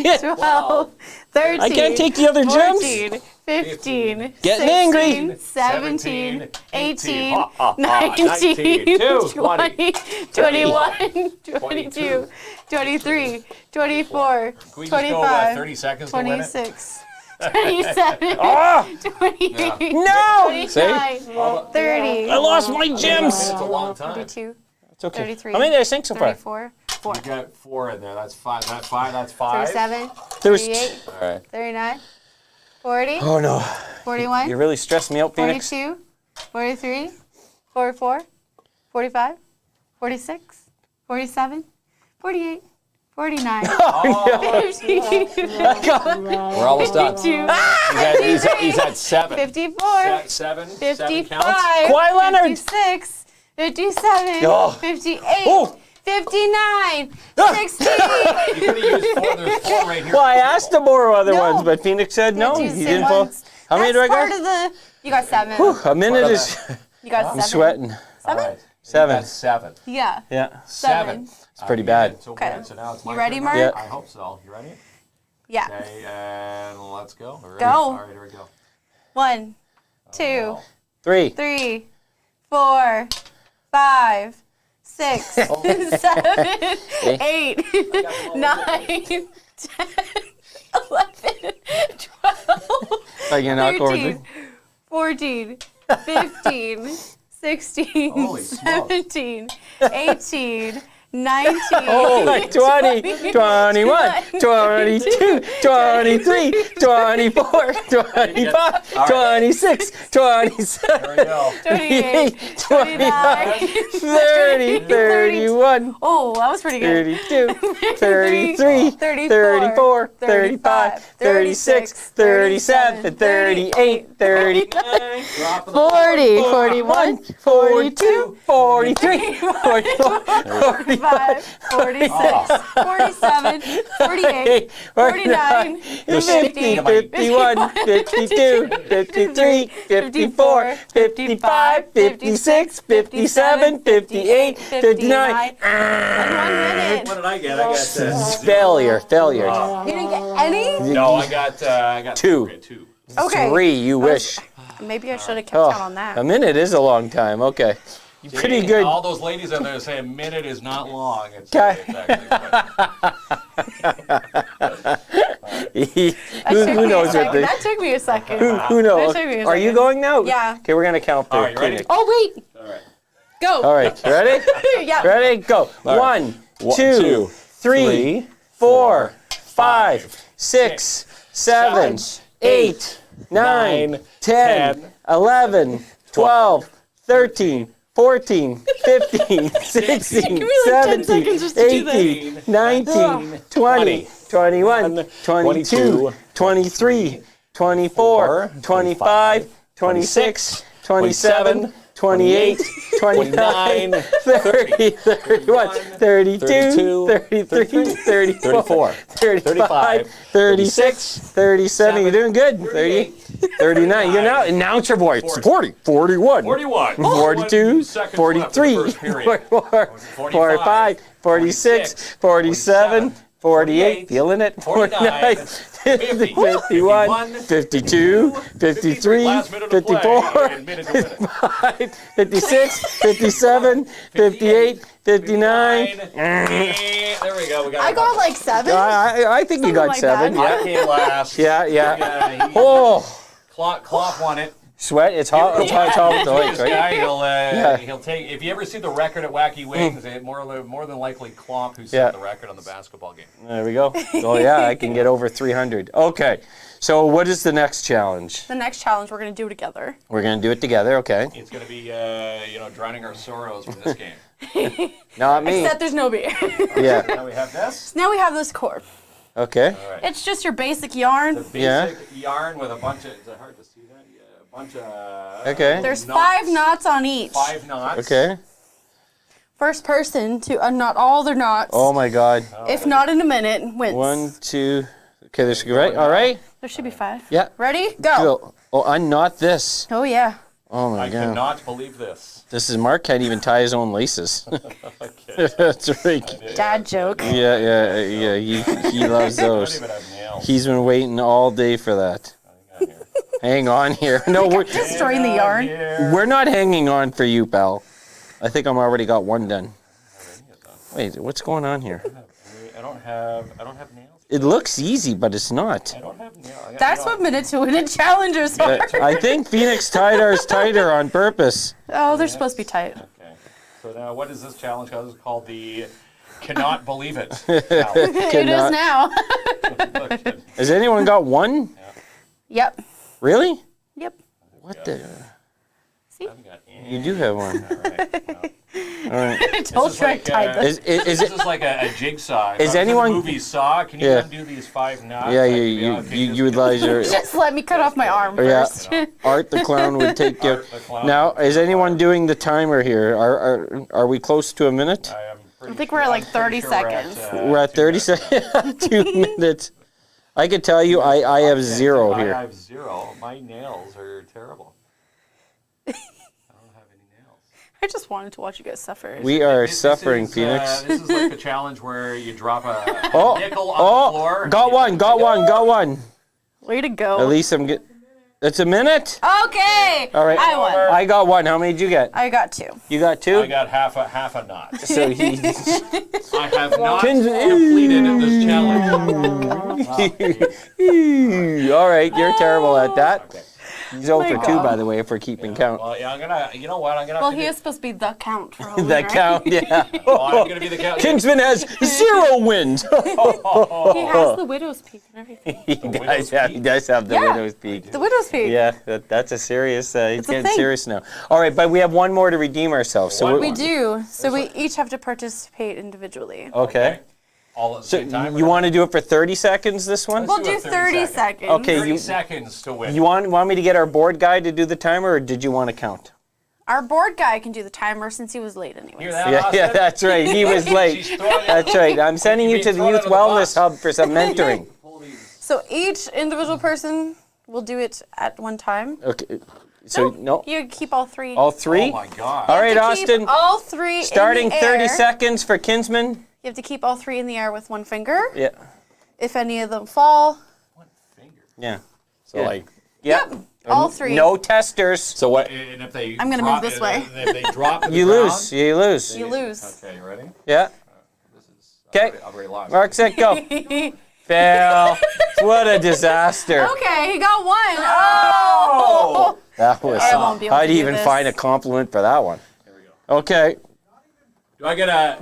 11, 12, 13, I can't take the other 14, gems. 15, Getting angry. 16, 17, 18, Ha, ha, ha. 19, 20, 20, 21, 22, 23, 24, Can we just go 25, 30 seconds to win it? 26, 27, Ah! 28, No! 29, 30, I lost my gems. It's a long time. 32, It's okay. 33, How many did I sink so far? 34, 4, You got 4 in there. That's 5. That's 5. That's 5. 37, There's 38, All right. 39, 40, Oh no. 41, You really stressed me out, Phoenix. 42, 43, 44, 45, 46, 47, 48, 49, 50, We're almost done. 52, He's at 7. 54, 7 counts. 55, Kawhi Leonard. 56, 57, Oh. 58, Oh. 59, Ah. 60. You could have used 4. There's 4 right here. Well, I asked to borrow other No. ones, but Phoenix said no. Did You you say didn't pull. once? How many That's do I part got? of the. You got 7. Whew, a minute is. You got 7. I'm sweating. All right. 7. That's 7. Yeah. Yeah. 7. It's pretty bad. So, Okay. good. So now it's my You ready, turn. Mark? Yeah. I hope so. You ready? Yeah. Okay, and let's go. We're ready? Go. All right, here we go. 1, 2, 3. 3, 4, 5, 6, 7, 8, 9, 10, 11, 12, Like you're not going 13, 14, 15, 16, Holy smokes. 17, 18, 19, Oh, 20, 21, 22, 23, 24, 25, 26, 27, There we go. 28, 29, 29, 30, 31, Oh, that was pretty good. 32, 33, 34, 35, 36, 37, 38, 39, Drop of the 40, 41, 42, 43, 44, 45, 46, 47, 48, 49, 50, 51, 52, 53, 54, 55, 56, 57, 58, 59. 1 minute. What did I get? I got Failure, failure. You didn't get any? No, I got 2. Okay, 2. Okay. 3, you wish. Maybe I should have kept Oh, count on that. a minute is a long time. Okay. You're pretty good. All those ladies out there say a minute is not long. It's, Okay. Who knows what the, That took me a second. who knows? That took me a Are you second. going now? Yeah. Okay, we're gonna count All the right, ready? clinic. Oh, wait. All right. Go. All right, ready? Yeah. Ready? Go. right. 1, 2, 2, 3, 4, 5, 6, 7, 8, 9, 10, 11, 12, 13, 14, 15, 16, Give me like 10 17, seconds just to do 18, 19, 20, 21, 22, 23, 24, 25, 26, 27, 28, 29, 30, 31, 32, 33, 34, 35, 36, 37. You're doing good. 30, 39. You're now announce your voice. 40, 41, 41. 42, 43, 44, 45, 46, 47, 48, feeling it, 49, 50, 51, 52, 53, 54, 55, 56, 57, 58, 59. There we go. We got I got like 7. I think you got like 7. that. I came last. Yeah. Yeah, Oh, Klopp won it. sweat. It's hot. It's hot with the legs, This right? guy, he'll take. If you ever see the record at Wacky Wings, it more than likely Klomp who set Yeah. the record on the basketball game. There we go. Oh, yeah, I can get over 300. Okay, so what is the next challenge? The next challenge, we're going to do together. We're going to do it together, okay? It's going to be, drowning our sorrows from this game. Not me. Except there's no beer. Yeah, Now we have this. Now we have this cord. okay. All right. It's just your basic yarn. The basic Yeah. yarn with a bunch of. Is it hard to see that? Yeah, a bunch of. Okay. There's knots. 5 knots on each. 5 knots. Okay. First person to unknot all their knots, Oh, my God. if not in a minute, wins. 1, 2. Okay, this right. All right. There should be 5. Yeah. Ready? Go. Go. Oh, unknot this. Oh, yeah. Oh, my I God. cannot believe this. This is Mark can't even tie his own laces. That's right. Dad joke. Yeah. He loves I don't those. even have nails. He's been waiting all day for that. Hang on here. hang on here. No, Destroying the yarn. we're not hanging on for you, pal. I think I'm already got one done. Wait, what's going on here? I don't have nails. It looks easy, but it's not. I don't have nails. That's what minute to win a challengers are. I think Phoenix tied ours tighter on purpose. Oh, they're supposed to be tight. Okay. So now, what is this challenge called? This is called the Cannot Believe It challenge. It is now. Has anyone got one? Yep. Really? Yep. What the? See? You do have one. All right. I told you I tied them. Is This is like a jigsaw. Is From anyone- the movie Saw? Can you Yeah. undo these 5 knots? Yeah, Like, you utilize your. Just let me cut off my arm Yeah. first. Art the clown would take you. Art the Clown. Now, is anyone doing the timer here? Are we close to a minute? I think we're at like 30 seconds. We're at 30 seconds. 2 minutes. I could tell you, I have zero I here. have 0. My nails are terrible. I don't have any nails. I just wanted to watch you guys suffer. We are This suffering, is, Phoenix. This is like a challenge where you drop a Oh, nickel on the floor. got one, got one, got one. Way to go. At least I'm get. It's a minute. Okay. All right. I won. I got one. How many did you get? I got 2. You got 2. I got half a knot. So he. I have not KINZ completed this challenge. All right, you're terrible at that. Okay. He's 0 for 2, God. by the way, if we're keeping count. Well, yeah, I'm gonna. You know what? I'm gonna. Well, have he to is supposed to be the count for Halloween, That right? count, yeah. I'm gonna be the count. Kinsman has 0 wins. He has the widow's peak and everything. he does have the Yeah. widow's peak. The widow's peak. Yeah, that's a serious. He's It's a getting thing. serious now. All right, but we have one more to redeem ourselves. So One We more. do. So we each have to participate individually. okay. All at the So same time. you want to do it for 30 seconds? This one? We'll do do it 30 seconds. Okay, 30 you- seconds to win. You want me to get our board guy to do the timer, or did you want to count? Our board guy can do the timer since he was late anyways. Hear that, Yeah, Austin? that's right. He was late. She's throwing it. That's right. I'm sending you You're to being the thrown Youth under the Wellness bus. Hub for some mentoring. So each individual person will do it at one time. Okay. So no, You keep all 3. all 3. Oh my God. All right, You have to keep Austin. all 3 Starting in the 30 air. seconds for Kinsman. You have to keep all 3 in the air with one finger. Yeah. If any of them fall, Yeah. So like. Yeah. all 3. No testers. So what? And if they. I'm gonna drop- move this way. If they drop. To the You ground- lose. You lose. You lose. Okay, you ready? Yeah. Okay. I've already lost. Mark, set, go. Fail. What a disaster. Okay, he got 1. Oh! That was. I won't be able I'd to do even this. find a compliment for that one. There we go. Okay. Do I get a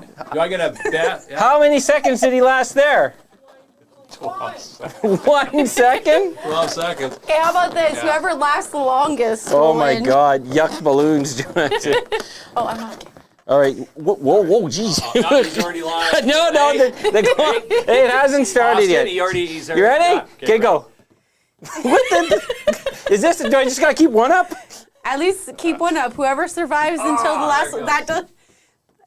bet? Yeah. How many seconds did he last there? 1 second? 12 seconds. Okay, how about this? Whoever lasts the longest Oh will my win. God! Yuck balloons doing it. Oh, I'm not. All right. Whoa, jeez. No, he's already lost. No, the clock. It hasn't started Austin, yet. he's already. You ready? Yeah, Okay, go. What the? Is this? Do I just gotta keep one up? At least keep one up. Whoever survives until the last there one. it goes.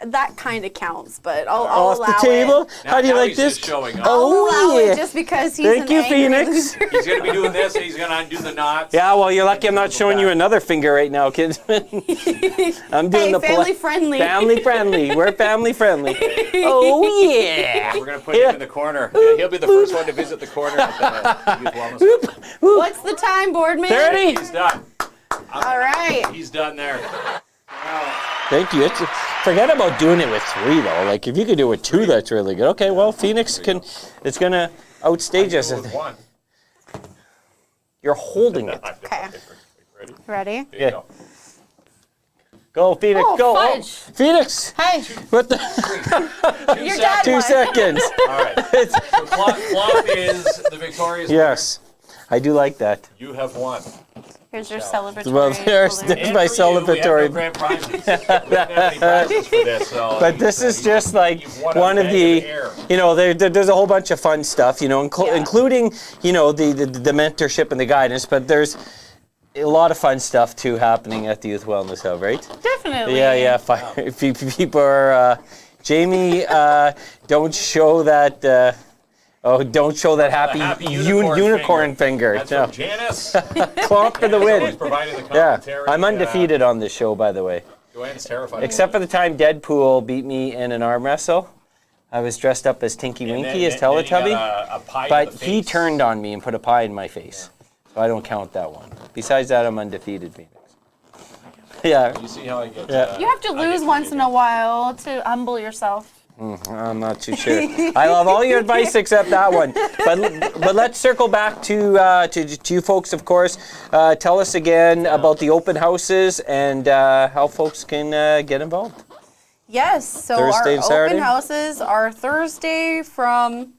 That kind of counts, but I'll Off allow the table. it. How do you Now like he's this? just showing off. I'll allow Oh it yeah. just because he's Thank an you, angry Phoenix. loser. He's gonna be doing this. And he's gonna undo the knots. Yeah. Well, you're lucky I'm not showing you another finger right now, kids. I'm doing Hey, the family friendly. Family friendly. We're family friendly. Oh yeah. We're gonna put him in the corner. He'll be the first one to visit the corner at the Youth Wellness Hub. What's the time, Boardman? 30. He's done. All right. He's done there. Thank you. Forget about doing it with 3 though. Like if you could do it with 2, that's really good. Okay, well Phoenix can. It's gonna outstage us. With one. You're holding it. Okay. Ready? Ready? Here you go. Go Phoenix. Oh, Go. fudge. Phoenix. Hey, What the? your dad 2 won. seconds. All right. So Klomp is the victorious. Yes, I do like that. winner. You have won. Here's your celebratory. Well, there's balloon. It's my And for you, we have no celebratory. grand prizes. We don't have any prizes for this, so But this is just like you've won a one of bag the, air. you know, there's a whole bunch of fun stuff, you know, Yeah. including, you know, the mentorship and the guidance, but there's a lot of fun stuff too happening at the Youth Wellness Hub, right? Definitely. Yeah. If people are, Jamie, don't show that. Don't show that happy, happy unicorn unicorn finger. That's No. from Janice. Clomp for the Always win. providing the Yeah, commentary. I'm undefeated on this show, by the way. Joanne's terrified. Except for the time Deadpool beat me in an arm wrestle. I was dressed up as Tinky And Winky, then- as then you got Teletubby. a pie to But the he face. turned on me and put a pie in my face. I don't count that one. Besides that, I'm undefeated, Phoenix. Yeah. You see how I get You have to lose once in a while to humble yourself. I'm not too sure. I love all your advice except that one. But let's circle back to you folks, of course. Tell us again about the open houses and how folks can get involved. Yes, so Thursday our and Saturday? open houses are Thursday from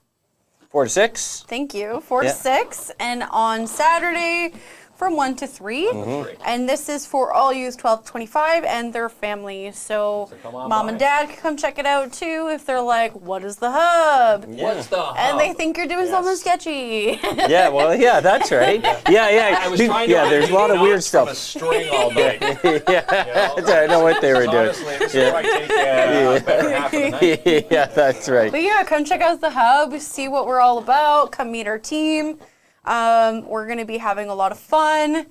4 to 6. Thank you. 4 to 6, and on Saturday from 1 to 3. And this is for all youth 12 to 25 and their families. So mom and dad can come check it out too if they're like, what is the hub? What's the hub? And they think you're doing something sketchy. Yeah, well, yeah, that's right. Yeah. I was trying to there's a lot of weird from a stuff. string all night. I know what they were doing. Honestly, this is probably take a better half of the night. Yeah, that's right. But yeah, come check out the hub, see what we're all about, come meet our team. We're going to be having a lot of fun,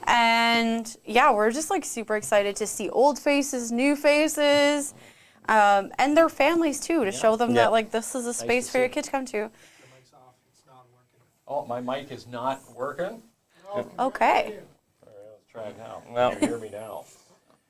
and yeah, we're just like super excited to see old faces, new faces, and their families too, to show them that like this is a space for your kid to come to. Oh, my mic is not working? Okay. All right, let's try it now. Well, Can you hear me now?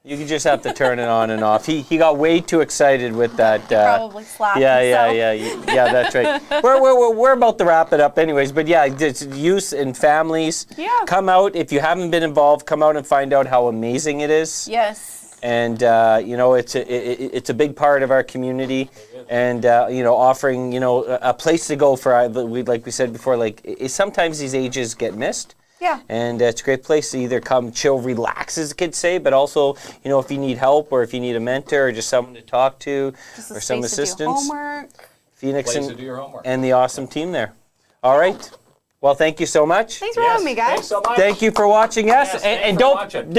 You just have to turn it on and off. He got way too excited with that. Probably slapped Yeah, himself. that's right. We're about to wrap it up anyways, but yeah, just youth and families. Yeah. Come out. If you haven't been involved, come out and find out how amazing it is. Yes. And it's a big part of our community, and offering a place to go for like we said before, sometimes these ages get missed. Yeah. And it's a great place to either come chill, relax, as kids say, but also, if you need help or if you need a mentor or just someone to talk to or some assistance. Phoenix Place to do your homework. and the awesome team there. All right. Well, thank you so much. Thanks for having me, guys. Thanks so much. Thank you for watching us. Yes, and thanks for don't, watching.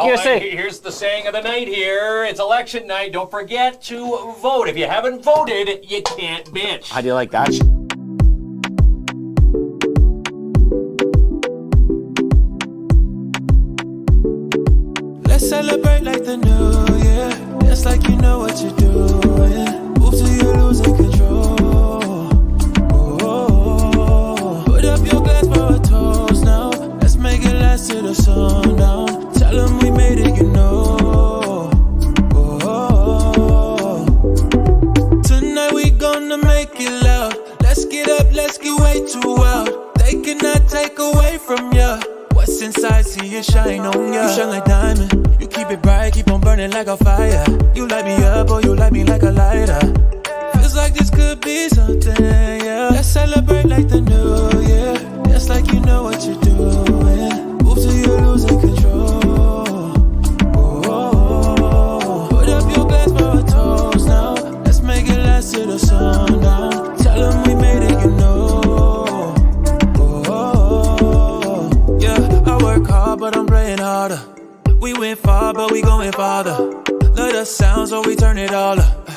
you're saying. Here's the saying of the night here. It's election night. Don't forget to vote. If you haven't voted, you can't bitch. How do you like that? Let's celebrate like the new year. Just like you know what you're doing. Move till you're losing control. Oh, put up your glass for a toast now. Let's make it last till the sundown. Tell them we made it, Oh, tonight we gonna make it loud. Let's get up, let's get way too wild. They cannot take away from ya. What's inside, see it shine on ya. You shine like diamond. You keep it bright, keep on burning like a fire. You light me up, or you light me like a lighter. Feels like this could be something, yeah. Let's celebrate like the new year. Just like you know what you're doing. Move till you're losing control. Oh, put up your glass for a toast now. Let's make it last till the sundown. Tell them we made it, but I'm playing harder. We went far, but we going farther. Let us sound, so we turn it all up.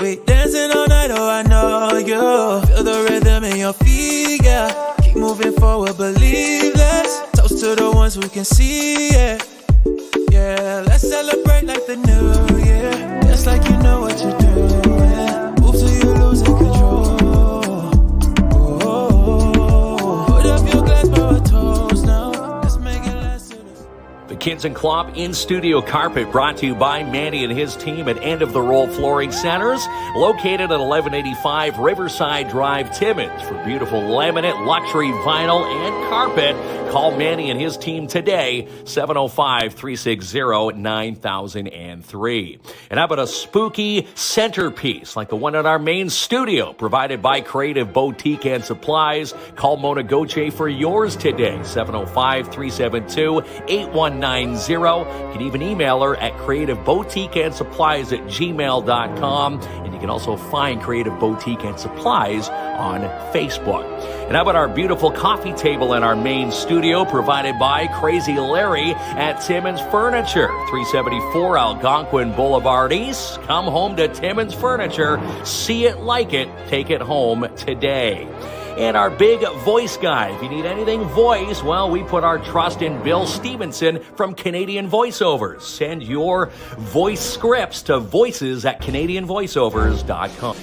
We dancing all night, oh I know you. Feel the rhythm in your feet, yeah. Keep moving forward, believe this. Toast to the ones who can see it. Yeah, let's celebrate like the new year. Just like you know what you're doing. Move till you're losing control. Oh, put up your glass for a toast now. The KINZ and KLOMP in-studio carpet brought to you by Manny and his team at End of the Roll Flooring Centers, located at 1185 Riverside Drive, Timmins. For beautiful laminate, luxury vinyl, and carpet, call Manny and his team today, 705-360-9003. And how about a spooky centerpiece like the one in our main studio, provided by Creative Boutique and Supplies? Call Mona Goche for yours today, 705-372-8190. You can even email her at creativeboutiqueandsupplies@gmail.com. And you can also find Creative Boutique and Supplies on Facebook. And how about our beautiful coffee table in our main studio, provided by Crazy Larry at Timmins Furniture, 374 Algonquin Boulevard East. Come home to Timmins Furniture. See it, like it, take it home today. And our big voice guy. If you need anything voice, well, we put our trust in Bill Stevenson from Canadian Voiceovers. Send your voice scripts to voices@canadianvoiceovers.com.